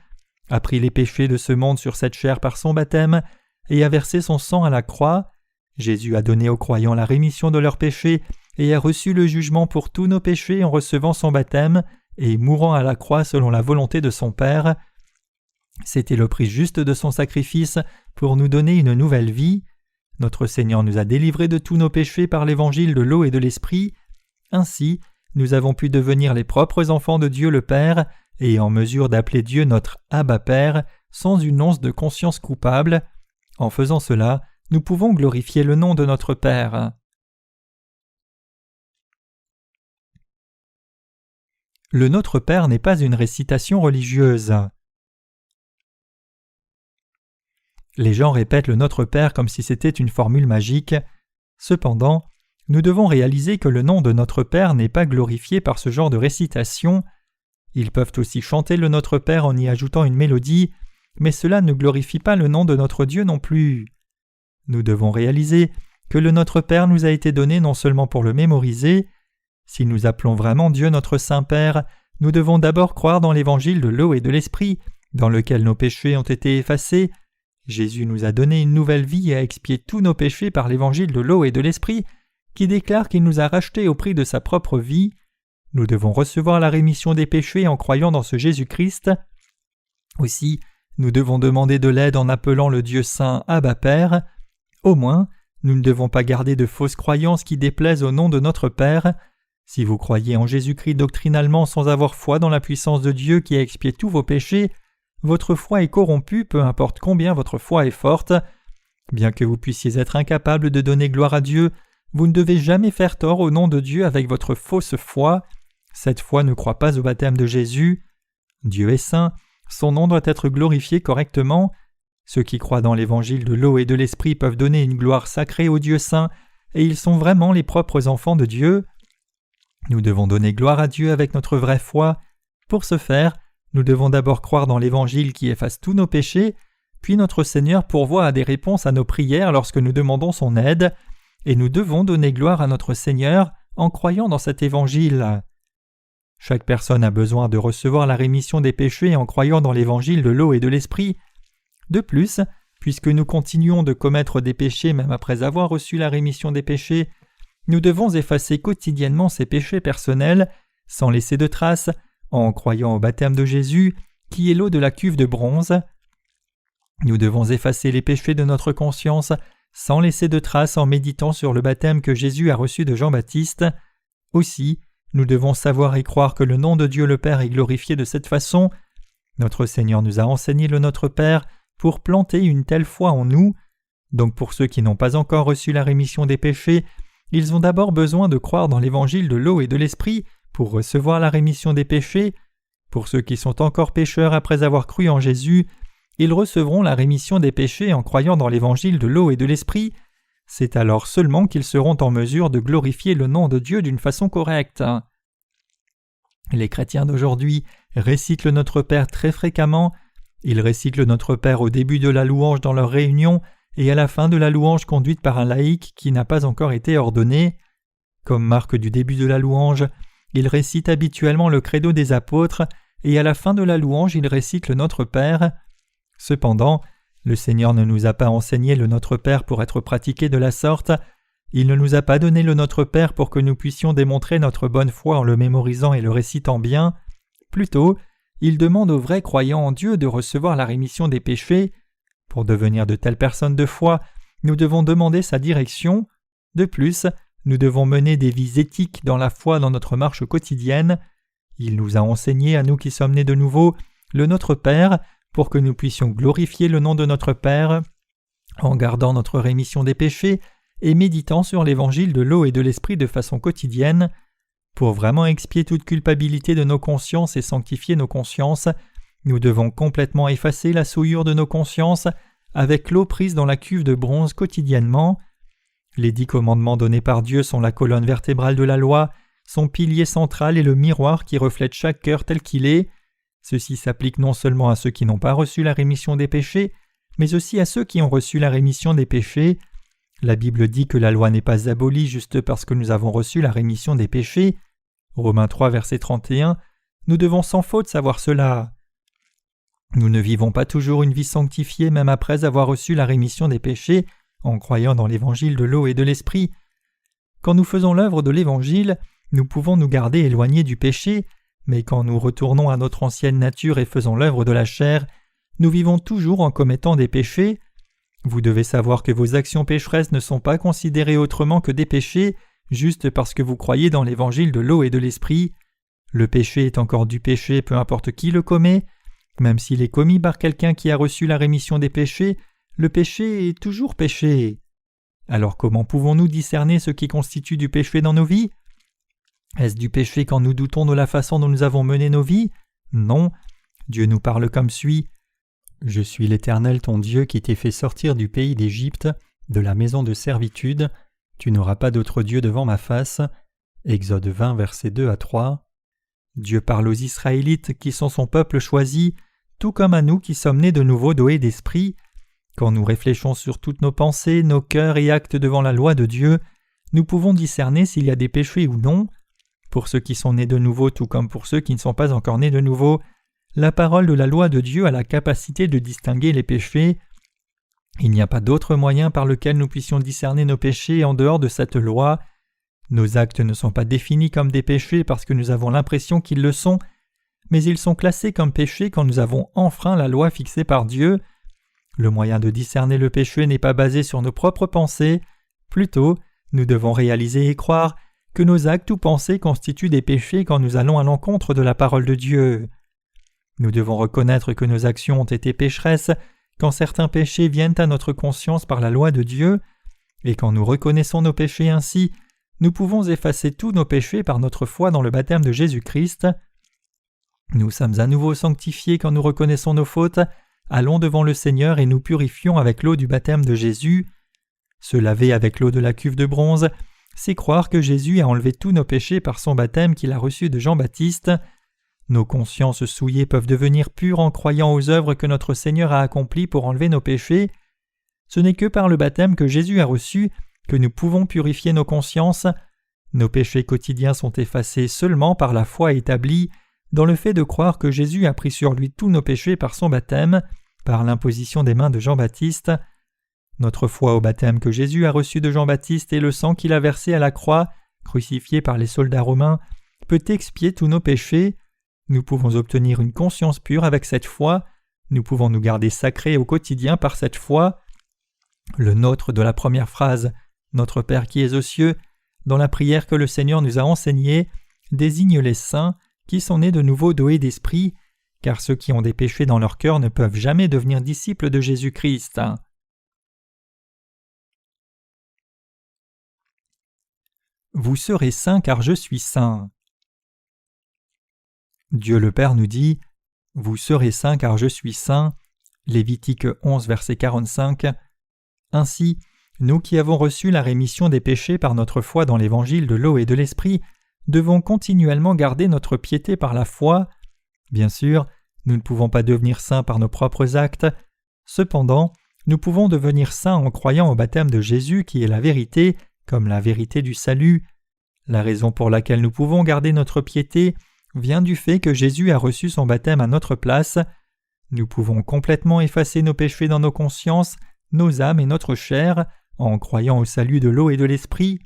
a pris les péchés de ce monde sur cette chair par son baptême et a versé son sang à la croix. Jésus a donné aux croyants la rémission de leurs péchés et a reçu le jugement pour tous nos péchés en recevant son baptême et mourant à la croix selon la volonté de son Père. C'était le prix juste de son sacrifice pour nous donner une nouvelle vie. Notre Seigneur nous a délivrés de tous nos péchés par l'évangile de l'eau et de l'esprit. Ainsi, nous avons pu devenir les propres enfants de Dieu le Père et en mesure d'appeler Dieu notre Abba Père sans une once de conscience coupable. En faisant cela, nous pouvons glorifier le nom de notre Père. Le Notre Père n'est pas une récitation religieuse. Les gens répètent le Notre Père comme si c'était une formule magique. Cependant, nous devons réaliser que le nom de notre Père n'est pas glorifié par ce genre de récitation. Ils peuvent aussi chanter le Notre Père en y ajoutant une mélodie, mais cela ne glorifie pas le nom de notre Dieu non plus. Nous devons réaliser que le Notre Père nous a été donné non seulement pour le mémoriser. Si nous appelons vraiment Dieu notre Saint-Père, nous devons d'abord croire dans l'évangile de l'eau et de l'Esprit, dans lequel nos péchés ont été effacés. Jésus nous a donné une nouvelle vie et a expié tous nos péchés par l'évangile de l'eau et de l'Esprit, qui déclare qu'il nous a rachetés au prix de sa propre vie. Nous devons recevoir la rémission des péchés en croyant dans ce Jésus-Christ. Aussi, nous devons demander de l'aide en appelant le Dieu saint Abba Père. Au moins, nous ne devons pas garder de fausses croyances qui déplaisent au nom de notre Père. Si vous croyez en Jésus-Christ doctrinalement sans avoir foi dans la puissance de Dieu qui a expié tous vos péchés, votre foi est corrompue, peu importe combien votre foi est forte. Bien que vous puissiez être incapable de donner gloire à Dieu, vous ne devez jamais faire tort au nom de Dieu avec votre fausse foi. Cette foi ne croit pas au baptême de Jésus. Dieu est saint, son nom doit être glorifié correctement. Ceux qui croient dans l'évangile de l'eau et de l'Esprit peuvent donner une gloire sacrée au Dieu saint, et ils sont vraiment les propres enfants de Dieu. Nous devons donner gloire à Dieu avec notre vraie foi. Pour ce faire, nous devons d'abord croire dans l'Évangile qui efface tous nos péchés, puis notre Seigneur pourvoit à des réponses à nos prières lorsque nous demandons son aide, et nous devons donner gloire à notre Seigneur en croyant dans cet Évangile. Chaque personne a besoin de recevoir la rémission des péchés en croyant dans l'Évangile de l'eau et de l'Esprit. De plus, puisque nous continuons de commettre des péchés même après avoir reçu la rémission des péchés, nous devons effacer quotidiennement ces péchés personnels, sans laisser de traces, en croyant au baptême de Jésus, qui est l'eau de la cuve de bronze. Nous devons effacer les péchés de notre conscience, sans laisser de traces en méditant sur le baptême que Jésus a reçu de Jean-Baptiste. Aussi, nous devons savoir et croire que le nom de Dieu le Père est glorifié de cette façon. Notre Seigneur nous a enseigné le Notre Père pour planter une telle foi en nous. Donc pour ceux qui n'ont pas encore reçu la rémission des péchés, ils ont d'abord besoin de croire dans l'évangile de l'eau et de l'Esprit pour recevoir la rémission des péchés. Pour ceux qui sont encore pécheurs après avoir cru en Jésus, ils recevront la rémission des péchés en croyant dans l'évangile de l'eau et de l'Esprit. C'est alors seulement qu'ils seront en mesure de glorifier le nom de Dieu d'une façon correcte. Les chrétiens d'aujourd'hui récitent le Notre Père très fréquemment. Ils récitent le Notre Père au début de la louange dans leur réunion et à la fin de la louange conduite par un laïc qui n'a pas encore été ordonné. Comme marque du début de la louange, ils récitent habituellement le credo des apôtres et à la fin de la louange, ils récitent le Notre Père. Cependant, le Seigneur ne nous a pas enseigné le Notre Père pour être pratiqué de la sorte. Il ne nous a pas donné le Notre Père pour que nous puissions démontrer notre bonne foi en le mémorisant et le récitant bien. Plutôt, il demande aux vrais croyants en Dieu de recevoir la rémission des péchés. Pour devenir de telles personnes de foi, nous devons demander sa direction. De plus, nous devons mener des vies éthiques dans la foi dans notre marche quotidienne. Il nous a enseigné à nous qui sommes nés de nouveau le Notre Père pour que nous puissions glorifier le nom de notre Père en gardant notre rémission des péchés et méditant sur l'évangile de l'eau et de l'Esprit de façon quotidienne. Pour vraiment expier toute culpabilité de nos consciences et sanctifier nos consciences, nous devons complètement effacer la souillure de nos consciences avec l'eau prise dans la cuve de bronze quotidiennement. Les 10 commandements donnés par Dieu sont la colonne vertébrale de la loi, son pilier central est le miroir qui reflète chaque cœur tel qu'il est. Ceci s'applique non seulement à ceux qui n'ont pas reçu la rémission des péchés, mais aussi à ceux qui ont reçu la rémission des péchés. La Bible dit que la loi n'est pas abolie juste parce que nous avons reçu la rémission des péchés. Romains 3, verset 31, nous devons sans faute savoir cela. Nous ne vivons pas toujours une vie sanctifiée même après avoir reçu la rémission des péchés en croyant dans l'évangile de l'eau et de l'Esprit. Quand nous faisons l'œuvre de l'évangile, nous pouvons nous garder éloignés du péché, mais quand nous retournons à notre ancienne nature et faisons l'œuvre de la chair, nous vivons toujours en commettant des péchés. Vous devez savoir que vos actions pécheresses ne sont pas considérées autrement que des péchés, juste parce que vous croyez dans l'évangile de l'eau et de l'Esprit. Le péché est encore du péché, peu importe qui le commet. Même s'il est commis par quelqu'un qui a reçu la rémission des péchés, le péché est toujours péché. Alors comment pouvons-nous discerner ce qui constitue du péché dans nos vies? Est-ce du péché quand nous doutons de la façon dont nous avons mené nos vies? Non. Dieu nous parle comme suit. « Je suis l'Éternel ton Dieu qui t'ai fait sortir du pays d'Égypte, de la maison de servitude. Tu n'auras pas d'autre Dieu devant ma face. » Exode 20, versets 2 à 3. Dieu parle aux Israélites qui sont son peuple choisi, tout comme à nous qui sommes nés de nouveau doués d'esprit. Quand nous réfléchissons sur toutes nos pensées, nos cœurs et actes devant la loi de Dieu, nous pouvons discerner s'il y a des péchés ou non. Pour ceux qui sont nés de nouveau tout comme pour ceux qui ne sont pas encore nés de nouveau, la parole de la loi de Dieu a la capacité de distinguer les péchés. Il n'y a pas d'autre moyen par lequel nous puissions discerner nos péchés en dehors de cette loi. Nos actes ne sont pas définis comme des péchés parce que nous avons l'impression qu'ils le sont, mais ils sont classés comme péchés quand nous avons enfreint la loi fixée par Dieu. Le moyen de discerner le péché n'est pas basé sur nos propres pensées. Plutôt, nous devons réaliser et croire que nos actes ou pensées constituent des péchés quand nous allons à l'encontre de la parole de Dieu. Nous devons reconnaître que nos actions ont été pécheresses quand certains péchés viennent à notre conscience par la loi de Dieu, et quand nous reconnaissons nos péchés ainsi, nous pouvons effacer tous nos péchés par notre foi dans le baptême de Jésus-Christ. Nous sommes à nouveau sanctifiés quand nous reconnaissons nos fautes, allons devant le Seigneur et nous purifions avec l'eau du baptême de Jésus. Se laver avec l'eau de la cuve de bronze, c'est croire que Jésus a enlevé tous nos péchés par son baptême qu'il a reçu de Jean-Baptiste. Nos consciences souillées peuvent devenir pures en croyant aux œuvres que notre Seigneur a accomplies pour enlever nos péchés. Ce n'est que par le baptême que Jésus a reçu que nous pouvons purifier nos consciences. Nos péchés quotidiens sont effacés seulement par la foi établie dans le fait de croire que Jésus a pris sur lui tous nos péchés par son baptême, par l'imposition des mains de Jean-Baptiste. Notre foi au baptême que Jésus a reçu de Jean-Baptiste et le sang qu'il a versé à la croix, crucifié par les soldats romains, peut expier tous nos péchés. Nous pouvons obtenir une conscience pure avec cette foi. Nous pouvons nous garder sacrés au quotidien par cette foi. Le nôtre de la première phrase « Notre Père qui es aux cieux » dans la prière que le Seigneur nous a enseignée désigne les saints qui sont nés de nouveau doués d'esprit, car ceux qui ont des péchés dans leur cœur ne peuvent jamais devenir disciples de Jésus-Christ. Vous serez saints car je suis saint. Dieu le Père nous dit « Vous serez saints car je suis saint » Lévitique 11, verset 45. Ainsi, nous qui avons reçu la rémission des péchés par notre foi dans l'évangile de l'eau et de l'esprit, devons continuellement garder notre piété par la foi. Bien sûr, nous ne pouvons pas devenir saints par nos propres actes. Cependant, nous pouvons devenir saints en croyant au baptême de Jésus qui est la vérité, comme la vérité du salut. La raison pour laquelle nous pouvons garder notre piété vient du fait que Jésus a reçu son baptême à notre place. Nous pouvons complètement effacer nos péchés dans nos consciences, nos âmes et notre chair en croyant au salut de l'eau et de l'esprit.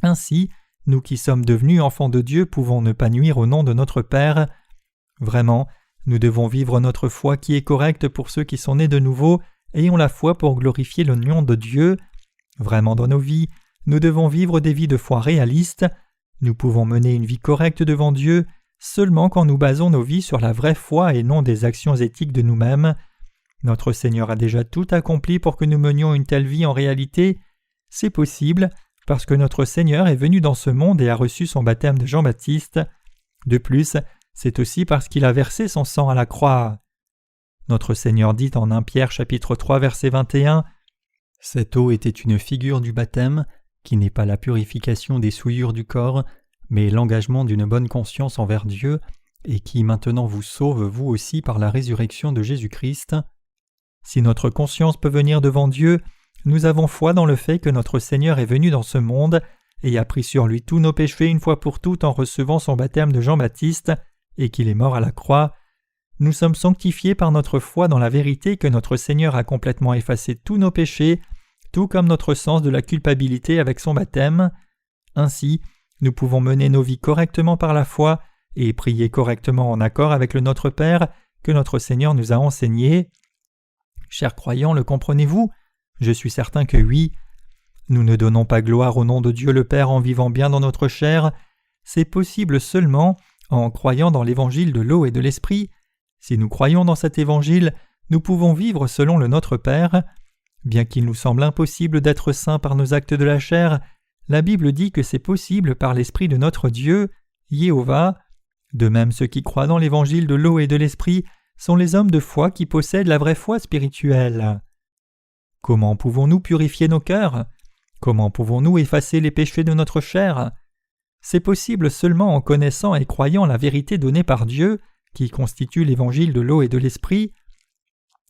Ainsi, nous qui sommes devenus enfants de Dieu pouvons ne pas nuire au nom de notre Père. Vraiment, nous devons vivre notre foi qui est correcte pour ceux qui sont nés de nouveau et ont la foi pour glorifier le nom de Dieu. Vraiment dans nos vies, nous devons vivre des vies de foi réalistes. Nous pouvons mener une vie correcte devant Dieu seulement quand nous basons nos vies sur la vraie foi et non des actions éthiques de nous-mêmes. Notre Seigneur a déjà tout accompli pour que nous menions une telle vie en réalité. C'est possible parce que notre Seigneur est venu dans ce monde et a reçu son baptême de Jean-Baptiste. De plus, c'est aussi parce qu'il a versé son sang à la croix. Notre Seigneur dit en 1 Pierre chapitre 3 verset 21 « Cette eau était une figure du baptême, qui n'est pas la purification des souillures du corps, mais l'engagement d'une bonne conscience envers Dieu, et qui maintenant vous sauve vous aussi par la résurrection de Jésus-Christ. » Si notre conscience peut venir devant Dieu, nous avons foi dans le fait que notre Seigneur est venu dans ce monde et a pris sur lui tous nos péchés une fois pour toutes en recevant son baptême de Jean-Baptiste et qu'il est mort à la croix. Nous sommes sanctifiés par notre foi dans la vérité que notre Seigneur a complètement effacé tous nos péchés, tout comme notre sens de la culpabilité avec son baptême. Ainsi, nous pouvons mener nos vies correctement par la foi et prier correctement en accord avec le Notre Père que notre Seigneur nous a enseigné. Chers croyants, le comprenez-vous? Je suis certain que oui. Nous ne donnons pas gloire au nom de Dieu le Père en vivant bien dans notre chair. C'est possible seulement en croyant dans l'évangile de l'eau et de l'esprit. Si nous croyons dans cet évangile, nous pouvons vivre selon le Notre Père. Bien qu'il nous semble impossible d'être saints par nos actes de la chair, la Bible dit que c'est possible par l'Esprit de notre Dieu, Jéhovah. De même, ceux qui croient dans l'évangile de l'eau et de l'Esprit sont les hommes de foi qui possèdent la vraie foi spirituelle. Comment pouvons-nous purifier nos cœurs? Comment pouvons-nous effacer les péchés de notre chair? C'est possible seulement en connaissant et croyant la vérité donnée par Dieu, qui constitue l'évangile de l'eau et de l'Esprit.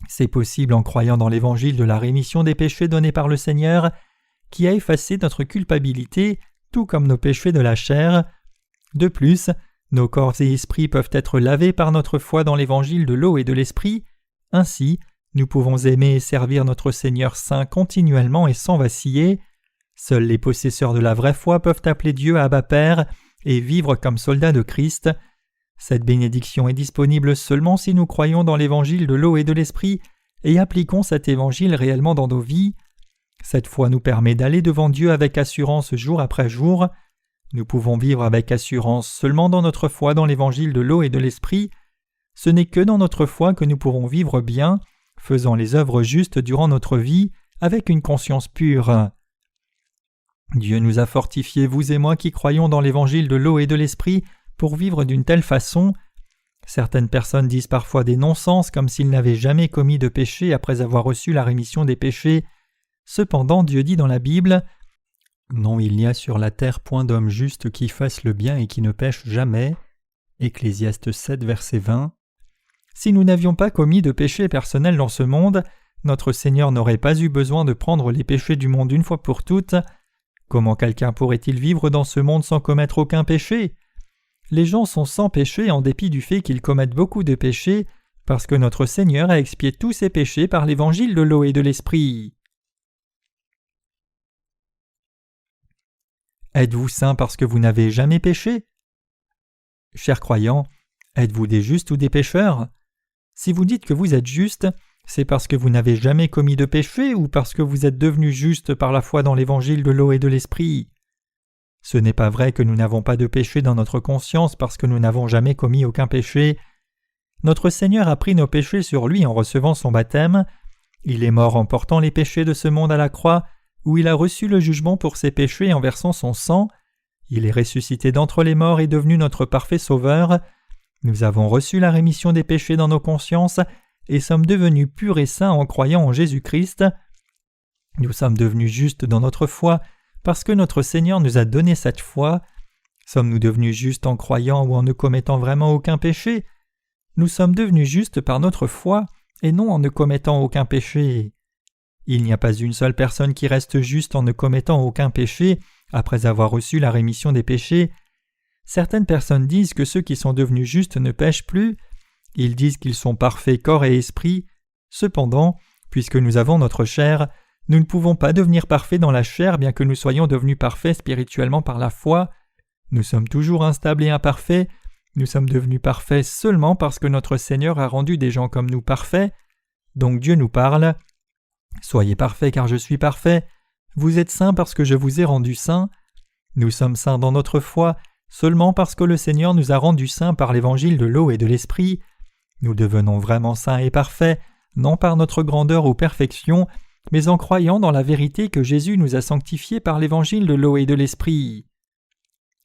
C'est possible en croyant dans l'évangile de la rémission des péchés donné par le Seigneur, qui a effacé notre culpabilité, tout comme nos péchés de la chair. De plus, nos corps et esprits peuvent être lavés par notre foi dans l'évangile de l'eau et de l'Esprit. Ainsi, nous pouvons aimer et servir notre Seigneur saint continuellement et sans vaciller. Seuls les possesseurs de la vraie foi peuvent appeler Dieu Abba Père et vivre comme soldats de Christ. Cette bénédiction est disponible seulement si nous croyons dans l'évangile de l'eau et de l'Esprit et appliquons cet évangile réellement dans nos vies. Cette foi nous permet d'aller devant Dieu avec assurance jour après jour. Nous pouvons vivre avec assurance seulement dans notre foi dans l'évangile de l'eau et de l'Esprit. Ce n'est que dans notre foi que nous pourrons vivre bien, faisant les œuvres justes durant notre vie, avec une conscience pure. Dieu nous a fortifiés, vous et moi qui croyons dans l'évangile de l'eau et de l'Esprit, pour vivre d'une telle façon. Certaines personnes disent parfois des non-sens comme s'ils n'avaient jamais commis de péché après avoir reçu la rémission des péchés. Cependant, Dieu dit dans la Bible « Non, il n'y a sur la terre point d'homme juste qui fasse le bien et qui ne pêche jamais. » Ecclésiaste 7, verset 20. Si nous n'avions pas commis de péché personnel dans ce monde, notre Seigneur n'aurait pas eu besoin de prendre les péchés du monde une fois pour toutes. Comment quelqu'un pourrait-il vivre dans ce monde sans commettre aucun péché? Les gens sont sans péché en dépit du fait qu'ils commettent beaucoup de péchés, parce que notre Seigneur a expié tous ses péchés par l'évangile de l'eau et de l'Esprit. Êtes-vous saints parce que vous n'avez jamais péché? Chers croyants, êtes-vous des justes ou des pécheurs? Si vous dites que vous êtes justes, c'est parce que vous n'avez jamais commis de péché ou parce que vous êtes devenus justes par la foi dans l'évangile de l'eau et de l'Esprit? Ce n'est pas vrai que nous n'avons pas de péché dans notre conscience parce que nous n'avons jamais commis aucun péché. Notre Seigneur a pris nos péchés sur lui en recevant son baptême. Il est mort en portant les péchés de ce monde à la croix, où il a reçu le jugement pour ses péchés en versant son sang. Il est ressuscité d'entre les morts et devenu notre parfait sauveur. Nous avons reçu la rémission des péchés dans nos consciences et sommes devenus purs et saints en croyant en Jésus-Christ. Nous sommes devenus justes dans notre foi parce que notre Seigneur nous a donné cette foi. Sommes-nous devenus justes en croyant ou en ne commettant vraiment aucun péché? Nous sommes devenus justes par notre foi et non en ne commettant aucun péché. Il n'y a pas une seule personne qui reste juste en ne commettant aucun péché après avoir reçu la rémission des péchés. Certaines personnes disent que ceux qui sont devenus justes ne pêchent plus. Ils disent qu'ils sont parfaits corps et esprit. Cependant, puisque nous avons notre chair, nous ne pouvons pas devenir parfaits dans la chair bien que nous soyons devenus parfaits spirituellement par la foi. Nous sommes toujours instables et imparfaits. Nous sommes devenus parfaits seulement parce que notre Seigneur a rendu des gens comme nous parfaits. Donc Dieu nous parle. « Soyez parfaits car je suis parfait. Vous êtes saints parce que je vous ai rendus saints. » Nous sommes saints dans notre foi seulement parce que le Seigneur nous a rendus saints par l'évangile de l'eau et de l'Esprit. Nous devenons vraiment saints et parfaits, non par notre grandeur ou perfection, mais en croyant dans la vérité que Jésus nous a sanctifiés par l'évangile de l'eau et de l'Esprit.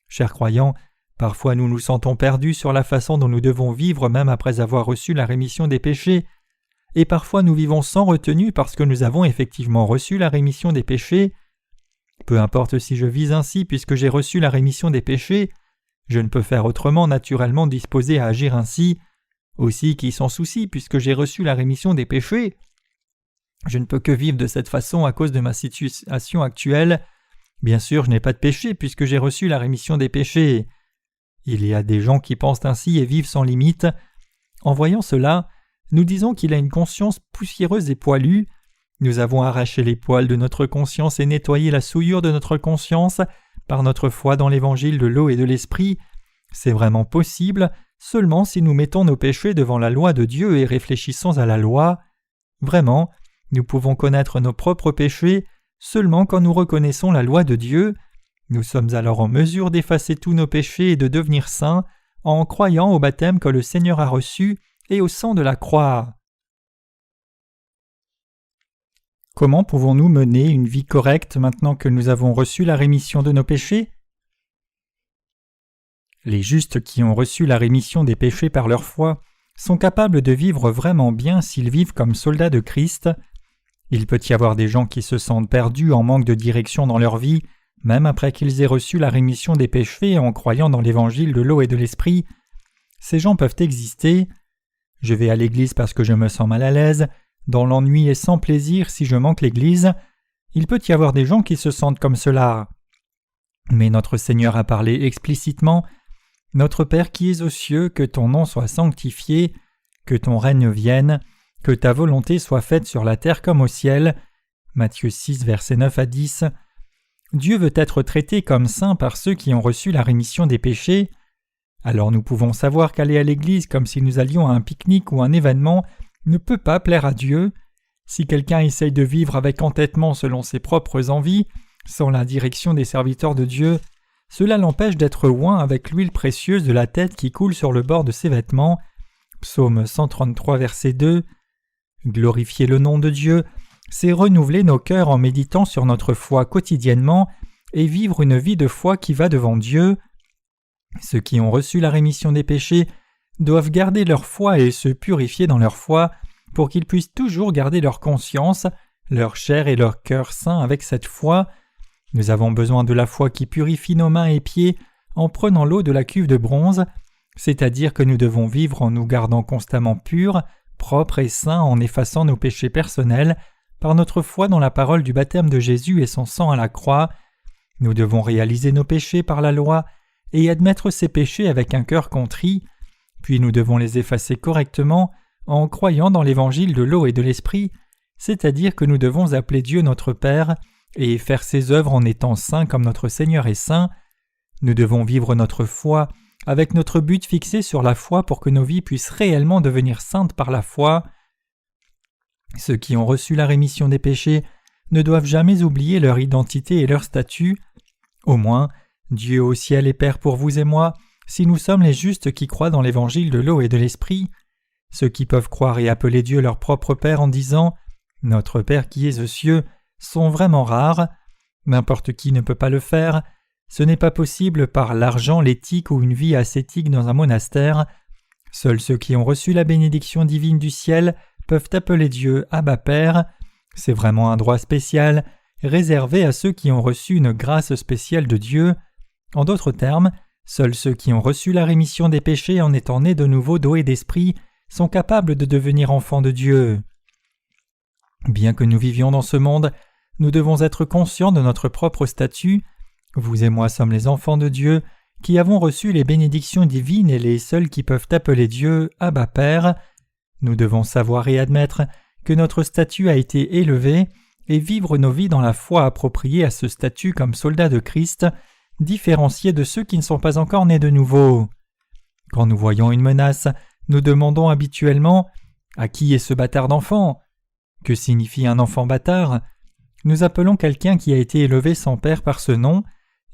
Chers croyants, parfois nous nous sentons perdus sur la façon dont nous devons vivre même après avoir reçu la rémission des péchés, et parfois nous vivons sans retenue parce que nous avons effectivement reçu la rémission des péchés. Peu importe si je vis ainsi puisque j'ai reçu la rémission des péchés, je ne peux faire autrement naturellement disposé à agir ainsi. Aussi qui s'en soucie puisque j'ai reçu la rémission des péchés. Je ne peux que vivre de cette façon à cause de ma situation actuelle. Bien sûr, je n'ai pas de péché puisque j'ai reçu la rémission des péchés. Il y a des gens qui pensent ainsi et vivent sans limite. En voyant cela, nous disons qu'il a une conscience poussiéreuse et poilue. Nous avons arraché les poils de notre conscience et nettoyé la souillure de notre conscience par notre foi dans l'évangile de l'eau et de l'Esprit. C'est vraiment possible seulement si nous mettons nos péchés devant la loi de Dieu et réfléchissons à la loi. Vraiment, nous pouvons connaître nos propres péchés seulement quand nous reconnaissons la loi de Dieu. Nous sommes alors en mesure d'effacer tous nos péchés et de devenir saints en croyant au baptême que le Seigneur a reçu et au sang de la croix. Comment pouvons-nous mener une vie correcte maintenant que nous avons reçu la rémission de nos péchés? Les justes qui ont reçu la rémission des péchés par leur foi sont capables de vivre vraiment bien s'ils vivent comme soldats de Christ. Il peut y avoir des gens qui se sentent perdus en manque de direction dans leur vie, même après qu'ils aient reçu la rémission des péchés en croyant dans l'évangile de l'eau et de l'esprit. Ces gens peuvent exister. Je vais à l'église parce que je me sens mal à l'aise, dans l'ennui et sans plaisir si je manque l'église. Il peut y avoir des gens qui se sentent comme cela. Mais notre Seigneur a parlé explicitement: « Notre Père qui es aux cieux, que ton nom soit sanctifié, que ton règne vienne, que ta volonté soit faite sur la terre comme au ciel. » Matthieu 6, versets 9 à 10. Dieu veut être traité comme saint par ceux qui ont reçu la rémission des péchés. Alors nous pouvons savoir qu'aller à l'église comme si nous allions à un pique-nique ou un événement ne peut pas plaire à Dieu. Si quelqu'un essaye de vivre avec entêtement selon ses propres envies, sans la direction des serviteurs de Dieu, cela l'empêche d'être oint avec l'huile précieuse de la tête qui coule sur le bord de ses vêtements. Psaume 133, verset 2. Glorifier le nom de Dieu, c'est renouveler nos cœurs en méditant sur notre foi quotidiennement et vivre une vie de foi qui va devant Dieu. Ceux qui ont reçu la rémission des péchés doivent garder leur foi et se purifier dans leur foi pour qu'ils puissent toujours garder leur conscience, leur chair et leur cœur saints avec cette foi. Nous avons besoin de la foi qui purifie nos mains et pieds en prenant l'eau de la cuve de bronze, c'est-à-dire que nous devons vivre en nous gardant constamment purs, propres et saints en effaçant nos péchés personnels par notre foi dans la parole du baptême de Jésus et son sang à la croix. Nous devons réaliser nos péchés par la loi et admettre ces péchés avec un cœur contrit, puis nous devons les effacer correctement en croyant dans l'évangile de l'eau et de l'esprit, c'est-à-dire que nous devons appeler Dieu notre Père et faire ses œuvres en étant saints comme notre Seigneur est saint. Nous devons vivre notre foi avec notre but fixé sur la foi pour que nos vies puissent réellement devenir saintes par la foi. Ceux qui ont reçu la rémission des péchés ne doivent jamais oublier leur identité et leur statut. Au moins, Dieu au ciel est Père pour vous et moi, si nous sommes les justes qui croient dans l'évangile de l'eau et de l'esprit. Ceux qui peuvent croire et appeler Dieu leur propre Père en disant « Notre Père qui es aux cieux » sont vraiment rares. N'importe qui ne peut pas le faire. Ce n'est pas possible par l'argent, l'éthique ou une vie ascétique dans un monastère. Seuls ceux qui ont reçu la bénédiction divine du ciel peuvent appeler Dieu Abba Père. C'est vraiment un droit spécial, réservé à ceux qui ont reçu une grâce spéciale de Dieu. En d'autres termes, seuls ceux qui ont reçu la rémission des péchés en étant nés de nouveau d'eau et d'esprit sont capables de devenir enfants de Dieu. Bien que nous vivions dans ce monde, nous devons être conscients de notre propre statut. Vous et moi sommes les enfants de Dieu, qui avons reçu les bénédictions divines et les seuls qui peuvent appeler Dieu Abba Père. Nous devons savoir et admettre que notre statut a été élevé et vivre nos vies dans la foi appropriée à ce statut comme soldats de Christ, différenciés de ceux qui ne sont pas encore nés de nouveau. Quand nous voyons une menace, nous demandons habituellement « À qui est ce bâtard d'enfant ?» Que signifie un enfant bâtard? Nous appelons quelqu'un qui a été élevé sans père par ce nom.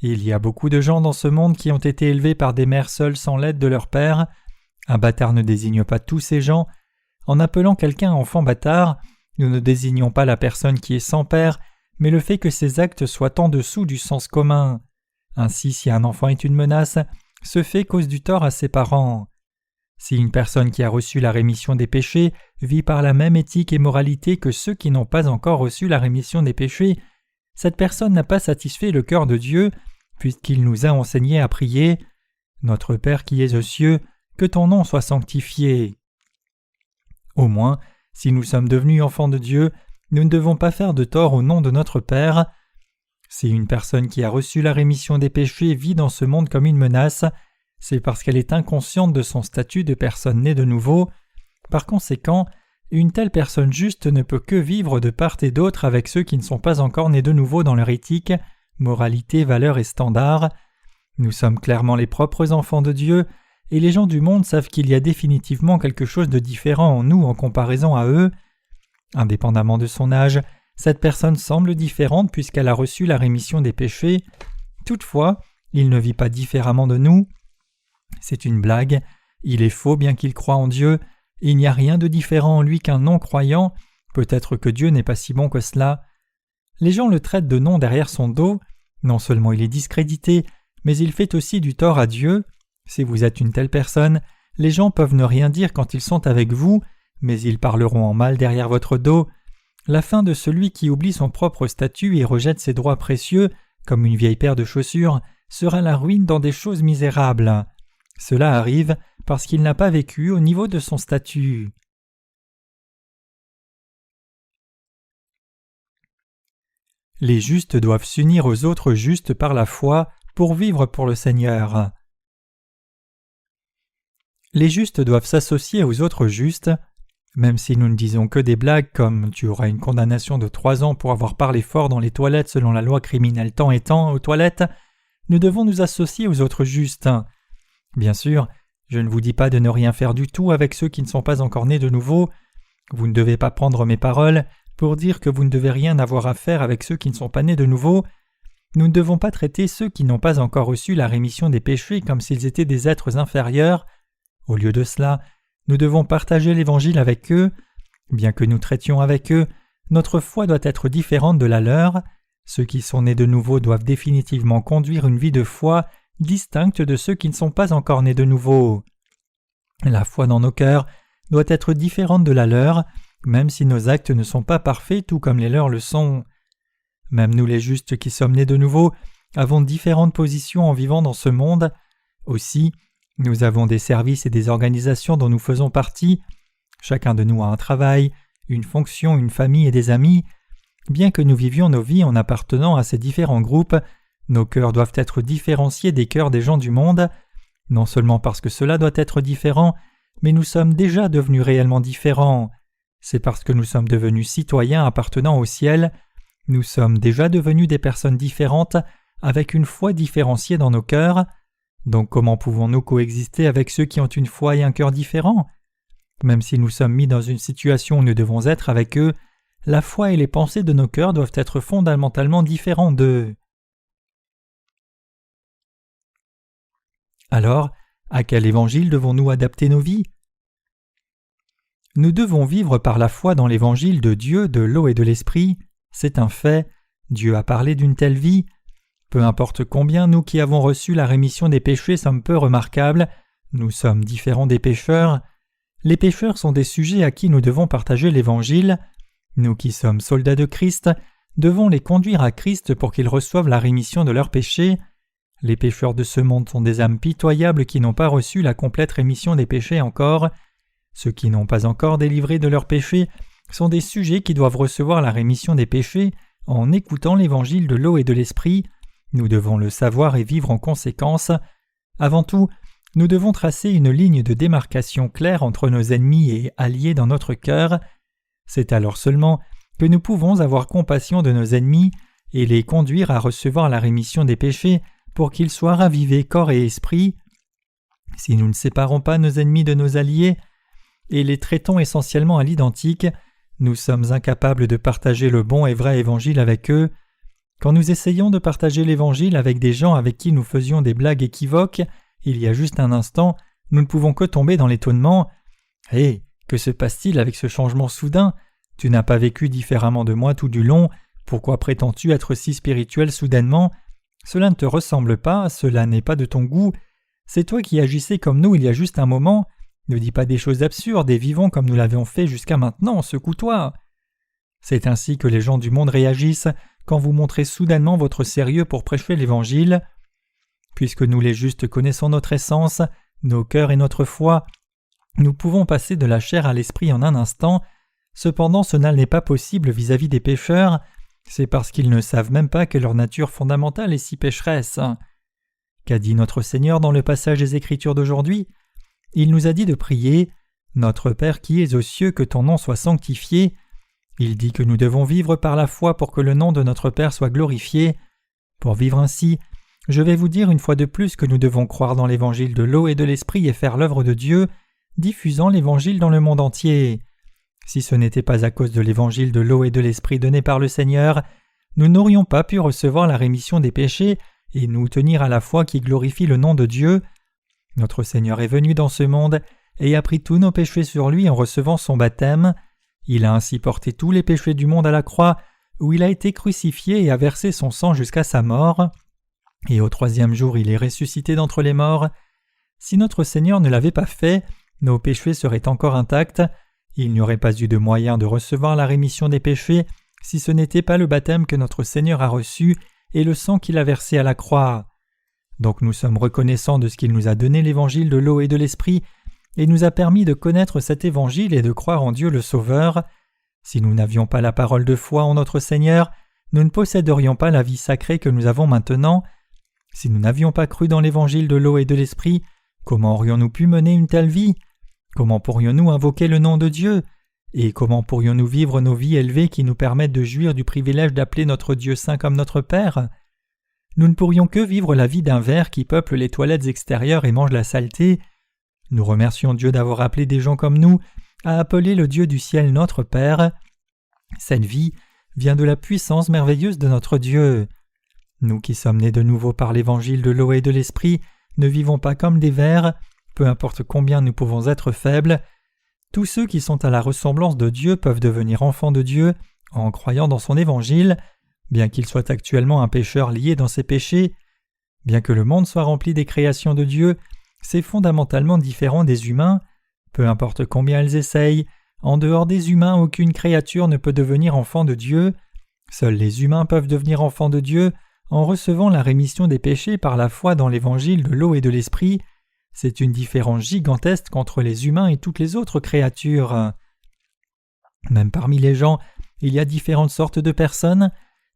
Il y a beaucoup de gens dans ce monde qui ont été élevés par des mères seules sans l'aide de leur père. Un bâtard ne désigne pas tous ces gens. En appelant quelqu'un enfant bâtard, nous ne désignons pas la personne qui est sans père, mais le fait que ses actes soient en dessous du sens commun. Ainsi, si un enfant est une menace, ce fait cause du tort à ses parents. Si une personne qui a reçu la rémission des péchés vit par la même éthique et moralité que ceux qui n'ont pas encore reçu la rémission des péchés, cette personne n'a pas satisfait le cœur de Dieu, puisqu'il nous a enseigné à prier « Notre Père qui es aux cieux, que ton nom soit sanctifié ». Au moins, si nous sommes devenus enfants de Dieu, nous ne devons pas faire de tort au nom de notre Père. Si une personne qui a reçu la rémission des péchés vit dans ce monde comme une menace, c'est parce qu'elle est inconsciente de son statut de personne née de nouveau. Par conséquent, une telle personne juste ne peut que vivre de part et d'autre avec ceux qui ne sont pas encore nés de nouveau dans leur éthique, moralité, valeurs et standards. Nous sommes clairement les propres enfants de Dieu, et les gens du monde savent qu'il y a définitivement quelque chose de différent en nous en comparaison à eux. Indépendamment de son âge, cette personne semble différente puisqu'elle a reçu la rémission des péchés. Toutefois, il ne vit pas différemment de nous. C'est une blague. Il est faux bien qu'il croie en Dieu. Il n'y a rien de différent en lui qu'un non-croyant, Peut-être que Dieu n'est pas si bon que cela. Les gens le traitent de nom derrière son dos. Non seulement il est discrédité, mais il fait aussi du tort à Dieu. Si vous êtes une telle personne, les gens peuvent ne rien dire quand ils sont avec vous, mais ils parleront en mal derrière votre dos. La fin de celui qui oublie son propre statut et rejette ses droits précieux, comme une vieille paire de chaussures, sera la ruine dans des choses misérables. Cela arrive parce qu'il n'a pas vécu au niveau de son statut. Les justes doivent s'unir aux autres justes par la foi pour vivre pour le Seigneur. Les justes doivent s'associer aux autres justes. Même si nous ne disons que des blagues comme « tu auras une condamnation de 3 ans pour avoir parlé fort dans les toilettes selon la loi criminelle tant et tant aux toilettes », nous devons nous associer aux autres justes. Bien sûr, je ne vous dis pas de ne rien faire du tout avec ceux qui ne sont pas encore nés de nouveau. Vous ne devez pas prendre mes paroles pour dire que vous ne devez rien avoir à faire avec ceux qui ne sont pas nés de nouveau. Nous ne devons pas traiter ceux qui n'ont pas encore reçu la rémission des péchés comme s'ils étaient des êtres inférieurs. Au lieu de cela, nous devons partager l'Évangile avec eux. Bien que nous traitions avec eux, notre foi doit être différente de la leur. Ceux qui sont nés de nouveau doivent définitivement conduire une vie de foi distincte de ceux qui ne sont pas encore nés de nouveau. La foi dans nos cœurs doit être différente de la leur, même si nos actes ne sont pas parfaits tout comme les leurs le sont. Même nous les justes qui sommes nés de nouveau avons différentes positions en vivant dans ce monde. Aussi, nous avons des services et des organisations dont nous faisons partie. Chacun de nous a un travail, une fonction, une famille et des amis. Bien que nous vivions nos vies en appartenant à ces différents groupes, nos cœurs doivent être différenciés des cœurs des gens du monde, non seulement parce que cela doit être différent, mais nous sommes déjà devenus réellement différents. C'est parce que nous sommes devenus citoyens appartenant au ciel. Nous sommes déjà devenus des personnes différentes avec une foi différenciée dans nos cœurs. Donc comment pouvons-nous coexister avec ceux qui ont une foi et un cœur différents? Même si nous sommes mis dans une situation où nous devons être avec eux, la foi et les pensées de nos cœurs doivent être fondamentalement différents d'eux. Alors, à quel évangile devons-nous adapter nos vies? Nous devons vivre par la foi dans l'évangile de Dieu, de l'eau et de l'esprit. C'est un fait. Dieu a parlé d'une telle vie. Peu importe combien nous qui avons reçu la rémission des péchés sommes peu remarquables, nous sommes différents des pécheurs. Les pécheurs sont des sujets à qui nous devons partager l'Évangile. Nous qui sommes soldats de Christ devons les conduire à Christ pour qu'ils reçoivent la rémission de leurs péchés. Les pécheurs de ce monde sont des âmes pitoyables qui n'ont pas reçu la complète rémission des péchés encore. Ceux qui n'ont pas encore délivré de leurs péchés sont des sujets qui doivent recevoir la rémission des péchés en écoutant l'Évangile de l'eau et de l'esprit. Nous devons le savoir et vivre en conséquence. Avant tout, nous devons tracer une ligne de démarcation claire entre nos ennemis et alliés dans notre cœur. C'est alors seulement que nous pouvons avoir compassion de nos ennemis et les conduire à recevoir la rémission des péchés pour qu'ils soient ravivés corps et esprit. Si nous ne séparons pas nos ennemis de nos alliés et les traitons essentiellement à l'identique, nous sommes incapables de partager le bon et vrai évangile avec eux. Quand nous essayons de partager l'Évangile avec des gens avec qui nous faisions des blagues équivoques, il y a juste un instant, nous ne pouvons que tomber dans l'étonnement. « Hé, que se passe-t-il avec ce changement soudain? Tu n'as pas vécu différemment de moi tout du long, pourquoi prétends-tu être si spirituel soudainement? Cela ne te ressemble pas, cela n'est pas de ton goût. C'est toi qui agissais comme nous il y a juste un moment. Ne dis pas des choses absurdes et vivons comme nous l'avions fait jusqu'à maintenant, secoue-toi. » C'est ainsi que les gens du monde réagissent quand vous montrez soudainement votre sérieux pour prêcher l'Évangile. Puisque nous les justes connaissons notre essence, nos cœurs et notre foi, nous pouvons passer de la chair à l'esprit en un instant. Cependant, cela n'est pas possible vis-à-vis des pécheurs. C'est parce qu'ils ne savent même pas que leur nature fondamentale est si pécheresse. Qu'a dit notre Seigneur dans le passage des Écritures d'aujourd'hui? Il nous a dit de prier « Notre Père qui es aux cieux, que ton nom soit sanctifié ». Il dit que nous devons vivre par la foi pour que le nom de notre Père soit glorifié. Pour vivre ainsi, je vais vous dire une fois de plus que nous devons croire dans l'évangile de l'eau et de l'esprit et faire l'œuvre de Dieu, diffusant l'évangile dans le monde entier. Si ce n'était pas à cause de l'évangile de l'eau et de l'esprit donné par le Seigneur, nous n'aurions pas pu recevoir la rémission des péchés et nous tenir à la foi qui glorifie le nom de Dieu. Notre Seigneur est venu dans ce monde et a pris tous nos péchés sur lui en recevant son baptême. Il a ainsi porté tous les péchés du monde à la croix, où il a été crucifié et a versé son sang jusqu'à sa mort. Et au 3e jour il est ressuscité d'entre les morts. Si notre Seigneur ne l'avait pas fait, nos péchés seraient encore intacts. Il n'y aurait pas eu de moyen de recevoir la rémission des péchés si ce n'était pas le baptême que notre Seigneur a reçu et le sang qu'il a versé à la croix. Donc nous sommes reconnaissants de ce qu'il nous a donné l'évangile de l'eau et de l'esprit, et nous a permis de connaître cet évangile et de croire en Dieu le Sauveur. Si nous n'avions pas la parole de foi en notre Seigneur, nous ne posséderions pas la vie sacrée que nous avons maintenant. Si nous n'avions pas cru dans l'évangile de l'eau et de l'esprit, comment aurions-nous pu mener une telle vie? Comment pourrions-nous invoquer le nom de Dieu? Et comment pourrions-nous vivre nos vies élevées qui nous permettent de jouir du privilège d'appeler notre Dieu saint comme notre Père? Nous ne pourrions que vivre la vie d'un ver qui peuple les toilettes extérieures et mange la saleté. Nous remercions Dieu d'avoir appelé des gens comme nous à appeler le Dieu du ciel notre Père. Cette vie vient de la puissance merveilleuse de notre Dieu. Nous qui sommes nés de nouveau par l'évangile de l'eau et de l'esprit ne vivons pas comme des vers, peu importe combien nous pouvons être faibles. Tous ceux qui sont à la ressemblance de Dieu peuvent devenir enfants de Dieu en croyant dans son évangile, bien qu'il soit actuellement un pécheur lié dans ses péchés. Bien que le monde soit rempli des créations de Dieu, c'est fondamentalement différent des humains. Peu importe combien elles essayent, en dehors des humains, aucune créature ne peut devenir enfant de Dieu. Seuls les humains peuvent devenir enfants de Dieu en recevant la rémission des péchés par la foi dans l'évangile de l'eau et de l'esprit. C'est une différence gigantesque entre les humains et toutes les autres créatures. Même parmi les gens, il y a différentes sortes de personnes.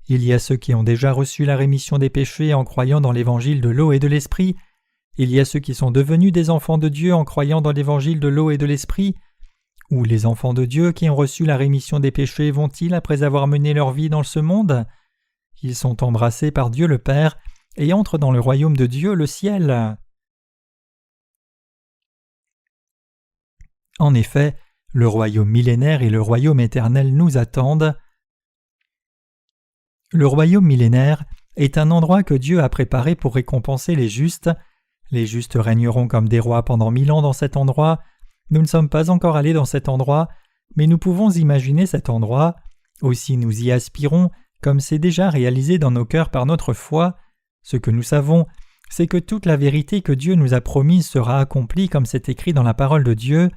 Il y a ceux qui ont déjà reçu la rémission des péchés en croyant dans l'évangile de l'eau et de l'esprit. Il y a ceux qui sont devenus des enfants de Dieu en croyant dans l'évangile de l'eau et de l'esprit. Ou les enfants de Dieu qui ont reçu la rémission des péchés vont-ils, après avoir mené leur vie dans ce monde? Ils sont embrassés par Dieu le Père et entrent dans le royaume de Dieu, le ciel. En effet, le royaume millénaire et le royaume éternel nous attendent. Le royaume millénaire est un endroit que Dieu a préparé pour récompenser les justes. Les justes régneront comme des rois pendant 1000 ans dans cet endroit. Nous ne sommes pas encore allés dans cet endroit, mais nous pouvons imaginer cet endroit. Aussi nous y aspirons, comme c'est déjà réalisé dans nos cœurs par notre foi. Ce que nous savons, c'est que toute la vérité que Dieu nous a promise sera accomplie comme c'est écrit dans la parole de Dieu.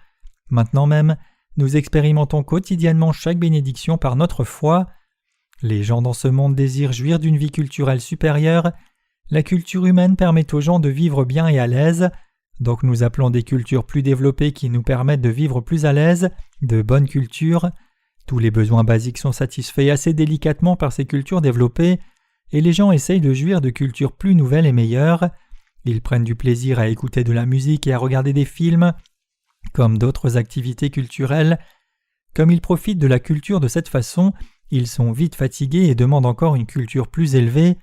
Maintenant même, nous expérimentons quotidiennement chaque bénédiction par notre foi. Les gens dans ce monde désirent jouir d'une vie culturelle supérieure. La culture humaine permet aux gens de vivre bien et à l'aise, donc nous appelons des cultures plus développées qui nous permettent de vivre plus à l'aise, de bonne culture. Tous les besoins basiques sont satisfaits assez délicatement par ces cultures développées, et les gens essayent de jouir de cultures plus nouvelles et meilleures. Ils prennent du plaisir à écouter de la musique et à regarder des films, comme d'autres activités culturelles. Comme ils profitent de la culture de cette façon, ils sont vite fatigués et demandent encore une culture plus élevée.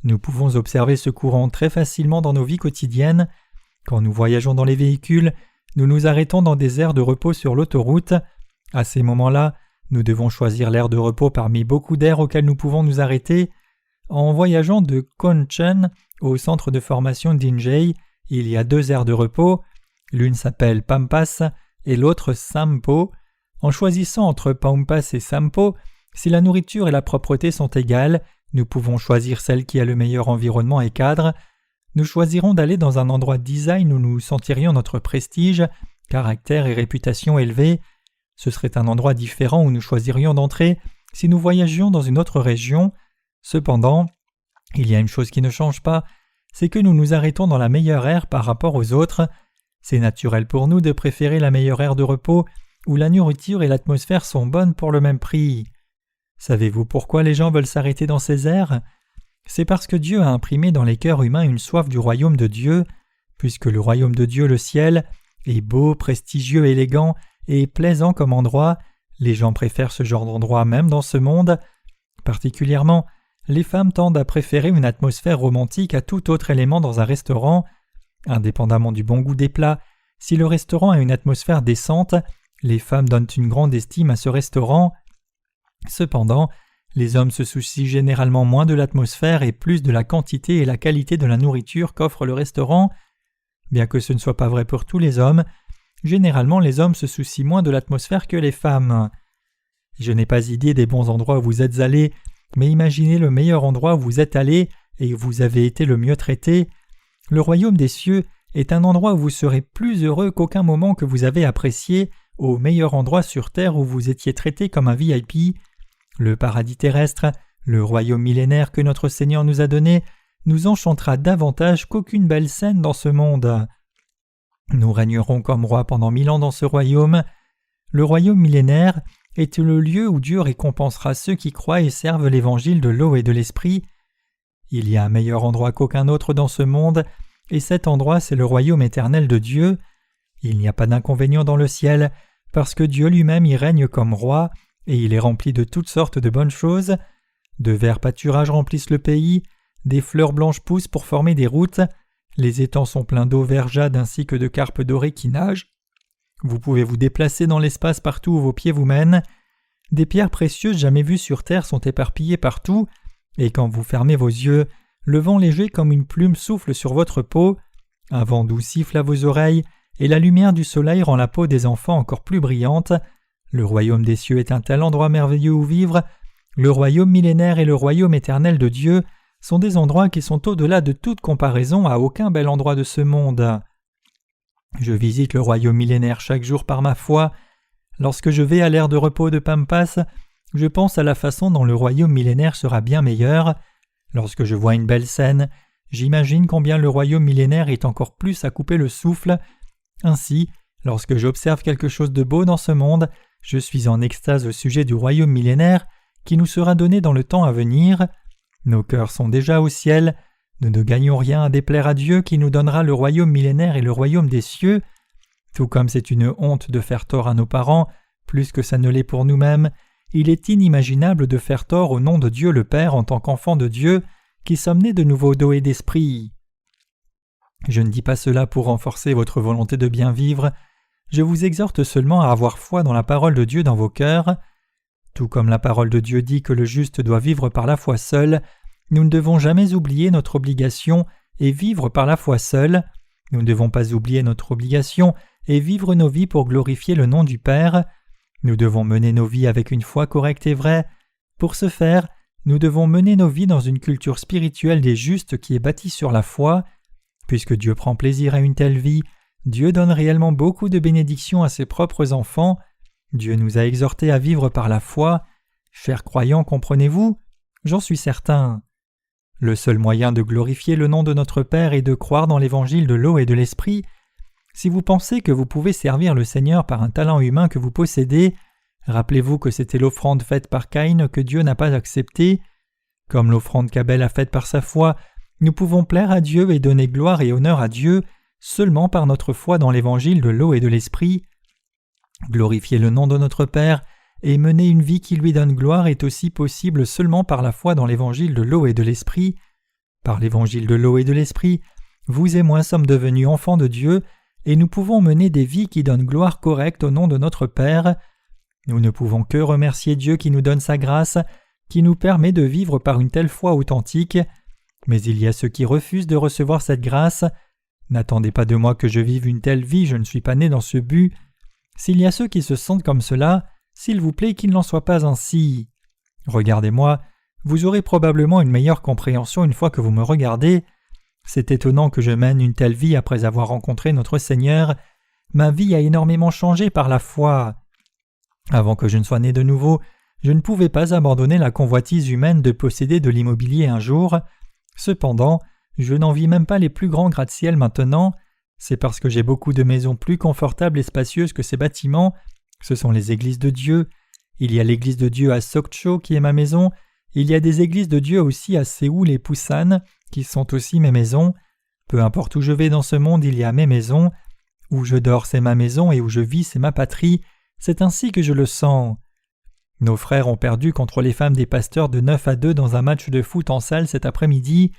Nous pouvons observer ce courant très facilement dans nos vies quotidiennes. Quand nous voyageons dans les véhicules, nous nous arrêtons dans des aires de repos sur l'autoroute. À ces moments-là, nous devons choisir l'aire de repos parmi beaucoup d'aires auxquelles nous pouvons nous arrêter. En voyageant de Konchen au centre de formation d'Injay, il y a 2 aires de repos. L'une s'appelle Pampas et l'autre Sampo. En choisissant entre Pampas et Sampo, si la nourriture et la propreté sont égales, nous pouvons choisir celle qui a le meilleur environnement et cadre. Nous choisirons d'aller dans un endroit de design où nous sentirions notre prestige, caractère et réputation élevés. Ce serait un endroit différent où nous choisirions d'entrer si nous voyagions dans une autre région. Cependant, il y a une chose qui ne change pas, c'est que nous nous arrêtons dans la meilleure aire par rapport aux autres. C'est naturel pour nous de préférer la meilleure aire de repos où la nourriture et l'atmosphère sont bonnes pour le même prix. Savez-vous pourquoi les gens veulent s'arrêter dans ces aires? C'est parce que Dieu a imprimé dans les cœurs humains une soif du royaume de Dieu, puisque le royaume de Dieu, le ciel, est beau, prestigieux, élégant et plaisant comme endroit. Les gens préfèrent ce genre d'endroit même dans ce monde. Particulièrement, les femmes tendent à préférer une atmosphère romantique à tout autre élément dans un restaurant. Indépendamment du bon goût des plats, si le restaurant a une atmosphère décente, les femmes donnent une grande estime à ce restaurant. Cependant, les hommes se soucient généralement moins de l'atmosphère et plus de la quantité et la qualité de la nourriture qu'offre le restaurant. Bien que ce ne soit pas vrai pour tous les hommes, généralement les hommes se soucient moins de l'atmosphère que les femmes. Je n'ai pas idée des bons endroits où vous êtes allés, mais imaginez le meilleur endroit où vous êtes allés et où vous avez été le mieux traité. Le royaume des cieux est un endroit où vous serez plus heureux qu'aucun moment que vous avez apprécié, au meilleur endroit sur terre où vous étiez traité comme un VIP. Le paradis terrestre, le royaume millénaire que notre Seigneur nous a donné, nous enchantera davantage qu'aucune belle scène dans ce monde. Nous régnerons comme rois pendant 1000 ans dans ce royaume. Le royaume millénaire est le lieu où Dieu récompensera ceux qui croient et servent l'évangile de l'eau et de l'esprit. Il y a un meilleur endroit qu'aucun autre dans ce monde, et cet endroit c'est le royaume éternel de Dieu. Il n'y a pas d'inconvénient dans le ciel, parce que Dieu lui-même y règne comme roi, et il est rempli de toutes sortes de bonnes choses. De verts pâturages remplissent le pays, des fleurs blanches poussent pour former des routes, les étangs sont pleins d'eau vert jade ainsi que de carpes dorées qui nagent. Vous pouvez vous déplacer dans l'espace partout où vos pieds vous mènent. Des pierres précieuses jamais vues sur terre sont éparpillées partout, et quand vous fermez vos yeux, le vent léger comme une plume souffle sur votre peau, un vent doux siffle à vos oreilles, et la lumière du soleil rend la peau des enfants encore plus brillante. Le royaume des cieux est un tel endroit merveilleux où vivre. Le royaume millénaire et le royaume éternel de Dieu sont des endroits qui sont au-delà de toute comparaison à aucun bel endroit de ce monde. Je visite le royaume millénaire chaque jour par ma foi. Lorsque je vais à l'aire de repos de Pampas, je pense à la façon dont le royaume millénaire sera bien meilleur. Lorsque je vois une belle scène, j'imagine combien le royaume millénaire est encore plus à couper le souffle. Ainsi, lorsque j'observe quelque chose de beau dans ce monde, je suis en extase au sujet du royaume millénaire qui nous sera donné dans le temps à venir. Nos cœurs sont déjà au ciel. Nous ne gagnons rien à déplaire à Dieu qui nous donnera le royaume millénaire et le royaume des cieux. Tout comme c'est une honte de faire tort à nos parents, plus que ça ne l'est pour nous-mêmes, il est inimaginable de faire tort au nom de Dieu le Père en tant qu'enfant de Dieu, qui sommes nés de nouveau d'eau et d'esprit. Je ne dis pas cela pour renforcer votre volonté de bien vivre, je vous exhorte seulement à avoir foi dans la parole de Dieu dans vos cœurs. Tout comme la parole de Dieu dit que le juste doit vivre par la foi seul, nous ne devons jamais oublier notre obligation et vivre par la foi seul. Nous ne devons pas oublier notre obligation et vivre nos vies pour glorifier le nom du Père. Nous devons mener nos vies avec une foi correcte et vraie. Pour ce faire, nous devons mener nos vies dans une culture spirituelle des justes qui est bâtie sur la foi. Puisque Dieu prend plaisir à une telle vie, Dieu donne réellement beaucoup de bénédictions à ses propres enfants. Dieu nous a exhortés à vivre par la foi. Chers croyants, comprenez-vous? J'en suis certain. Le seul moyen de glorifier le nom de notre Père est de croire dans l'évangile de l'eau et de l'esprit. Si vous pensez que vous pouvez servir le Seigneur par un talent humain que vous possédez, rappelez-vous que c'était l'offrande faite par Caïn que Dieu n'a pas acceptée. Comme l'offrande qu'Abel a faite par sa foi, nous pouvons plaire à Dieu et donner gloire et honneur à Dieu seulement par notre foi dans l'évangile de l'eau et de l'esprit. Glorifier le nom de notre Père et mener une vie qui lui donne gloire est aussi possible seulement par la foi dans l'évangile de l'eau et de l'esprit. Par l'évangile de l'eau et de l'esprit, vous et moi sommes devenus enfants de Dieu et nous pouvons mener des vies qui donnent gloire correcte au nom de notre Père. Nous ne pouvons que remercier Dieu qui nous donne sa grâce, qui nous permet de vivre par une telle foi authentique. Mais il y a ceux qui refusent de recevoir cette grâce. N'attendez pas de moi que je vive une telle vie, je ne suis pas né dans ce but. S'il y a ceux qui se sentent comme cela, s'il vous plaît qu'il n'en soit pas ainsi. Regardez-moi, vous aurez probablement une meilleure compréhension une fois que vous me regardez. C'est étonnant que je mène une telle vie après avoir rencontré notre Seigneur. Ma vie a énormément changé par la foi. Avant que je ne sois né de nouveau, je ne pouvais pas abandonner la convoitise humaine de posséder de l'immobilier un jour. Cependant, je n'en vis même pas les plus grands gratte-ciel maintenant. C'est parce que j'ai beaucoup de maisons plus confortables et spacieuses que ces bâtiments. Ce sont les églises de Dieu. Il y a l'église de Dieu à Sokcho qui est ma maison. Il y a des églises de Dieu aussi à Séoul et Busan qui sont aussi mes maisons. Peu importe où je vais dans ce monde, il y a mes maisons. Où je dors, c'est ma maison, et où je vis, c'est ma patrie. C'est ainsi que je le sens. Nos frères ont perdu contre les femmes des pasteurs de 9-2 dans un match de foot en salle cet après-midi.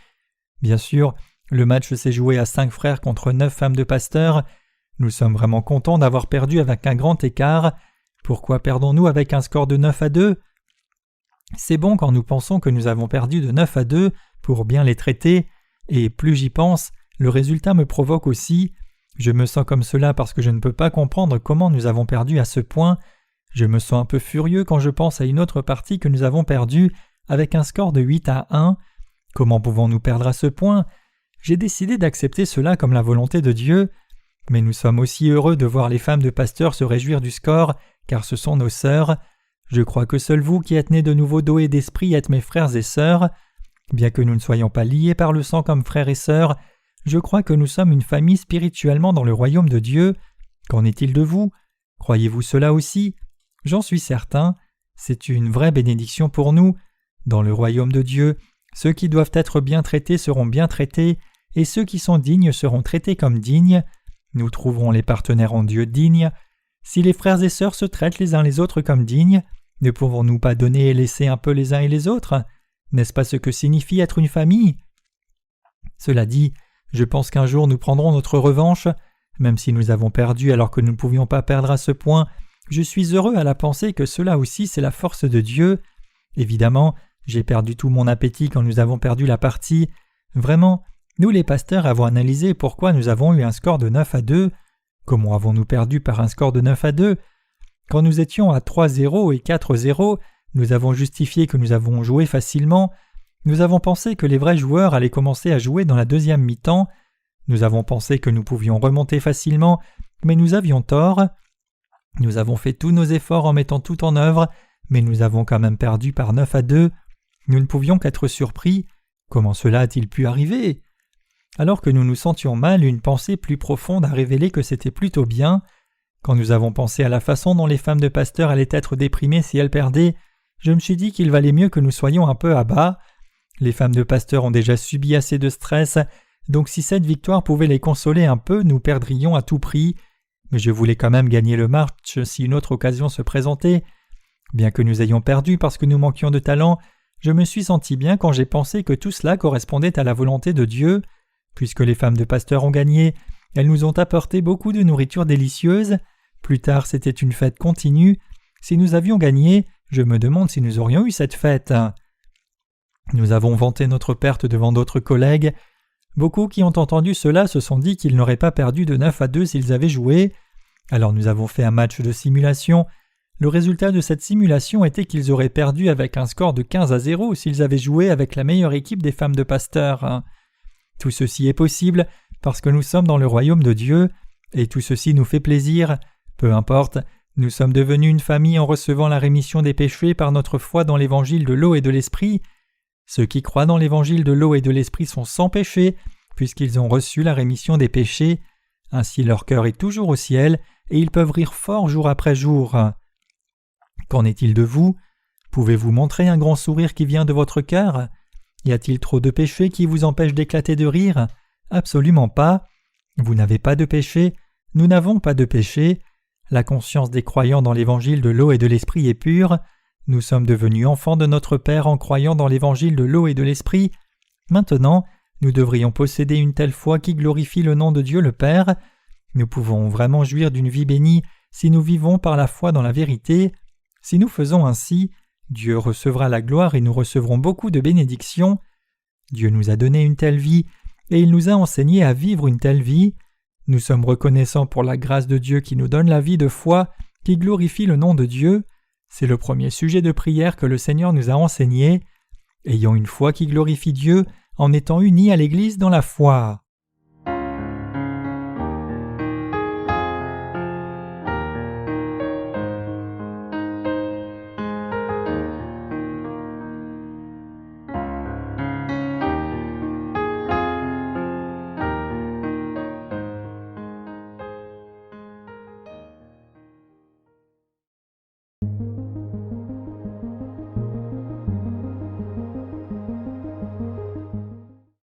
Bien sûr, le match s'est joué à 5 frères contre 9 femmes de pasteurs. Nous sommes vraiment contents d'avoir perdu avec un grand écart. Pourquoi perdons-nous avec un score de 9-2 ? C'est bon quand nous pensons que nous avons perdu de 9-2 pour bien les traiter, et plus j'y pense, le résultat me provoque aussi. Je me sens comme cela parce que je ne peux pas comprendre comment nous avons perdu à ce point. Je me sens un peu furieux quand je pense à une autre partie que nous avons perdue avec un score de 8-1. Comment pouvons-nous perdre à ce point? J'ai décidé d'accepter cela comme la volonté de Dieu. Mais nous sommes aussi heureux de voir les femmes de pasteurs se réjouir du score, car ce sont nos sœurs. Je crois que seuls vous qui êtes nés de nouveau d'eau et d'esprit êtes mes frères et sœurs. Bien que nous ne soyons pas liés par le sang comme frères et sœurs, je crois que nous sommes une famille spirituellement dans le royaume de Dieu. Qu'en est-il de vous? Croyez-vous cela aussi? J'en suis certain. C'est une vraie bénédiction pour nous. Dans le royaume de Dieu, ceux qui doivent être bien traités seront bien traités, et ceux qui sont dignes seront traités comme dignes. Nous trouverons les partenaires en Dieu dignes. Si les frères et sœurs se traitent les uns les autres comme dignes, ne pouvons-nous pas donner et laisser un peu les uns et les autres? N'est-ce pas ce que signifie être une famille? Cela dit, je pense qu'un jour nous prendrons notre revanche. Même si nous avons perdu alors que nous ne pouvions pas perdre à ce point, je suis heureux à la pensée que cela aussi c'est la force de Dieu. Évidemment, j'ai perdu tout mon appétit quand nous avons perdu la partie. Vraiment, nous les pasteurs avons analysé pourquoi nous avons eu un score de 9-2. Comment avons-nous perdu par un score de 9-2? Quand nous étions à 3-0 et 4-0, nous avons justifié que nous avons joué facilement. Nous avons pensé que les vrais joueurs allaient commencer à jouer dans la deuxième mi-temps. Nous avons pensé que nous pouvions remonter facilement, mais nous avions tort. Nous avons fait tous nos efforts en mettant tout en œuvre, mais nous avons quand même perdu par 9-2. Nous ne pouvions qu'être surpris. Comment cela a-t-il pu arriver? Alors que nous nous sentions mal, une pensée plus profonde a révélé que c'était plutôt bien. Quand nous avons pensé à la façon dont les femmes de pasteurs allaient être déprimées si elles perdaient, je me suis dit qu'il valait mieux que nous soyons un peu à bas. Les femmes de pasteurs ont déjà subi assez de stress, donc si cette victoire pouvait les consoler un peu, nous perdrions à tout prix. Mais je voulais quand même gagner le match si une autre occasion se présentait. Bien que nous ayons perdu parce que nous manquions de talent, je me suis senti bien quand j'ai pensé que tout cela correspondait à la volonté de Dieu. Puisque les femmes de pasteurs ont gagné, elles nous ont apporté beaucoup de nourriture délicieuse. Plus tard, c'était une fête continue. Si nous avions gagné, je me demande si nous aurions eu cette fête. Nous avons vanté notre perte devant d'autres collègues. Beaucoup qui ont entendu cela se sont dit qu'ils n'auraient pas perdu de 9-2 s'ils avaient joué. Alors nous avons fait un match de simulation. Le résultat de cette simulation était qu'ils auraient perdu avec un score de 15-0 s'ils avaient joué avec la meilleure équipe des femmes de pasteurs. Tout ceci est possible parce que nous sommes dans le royaume de Dieu, et tout ceci nous fait plaisir. Peu importe, nous sommes devenus une famille en recevant la rémission des péchés par notre foi dans l'évangile de l'eau et de l'esprit. Ceux qui croient dans l'évangile de l'eau et de l'esprit sont sans péché, puisqu'ils ont reçu la rémission des péchés. Ainsi leur cœur est toujours au ciel, et ils peuvent rire fort jour après jour. Qu'en est-il de vous? Pouvez-vous montrer un grand sourire qui vient de votre cœur? Y a-t-il trop de péchés qui vous empêchent d'éclater de rire? Absolument pas. Vous n'avez pas de péché, nous n'avons pas de péché. La conscience des croyants dans l'évangile de l'eau et de l'esprit est pure. Nous sommes devenus enfants de notre Père en croyant dans l'évangile de l'eau et de l'esprit. Maintenant, nous devrions posséder une telle foi qui glorifie le nom de Dieu le Père. Nous pouvons vraiment jouir d'une vie bénie si nous vivons par la foi dans la vérité. Si nous faisons ainsi, Dieu recevra la gloire et nous recevrons beaucoup de bénédictions. Dieu nous a donné une telle vie et il nous a enseigné à vivre une telle vie. Nous sommes reconnaissants pour la grâce de Dieu qui nous donne la vie de foi, qui glorifie le nom de Dieu. C'est le premier sujet de prière que le Seigneur nous a enseigné. Ayons une foi qui glorifie Dieu en étant unis à l'Église dans la foi.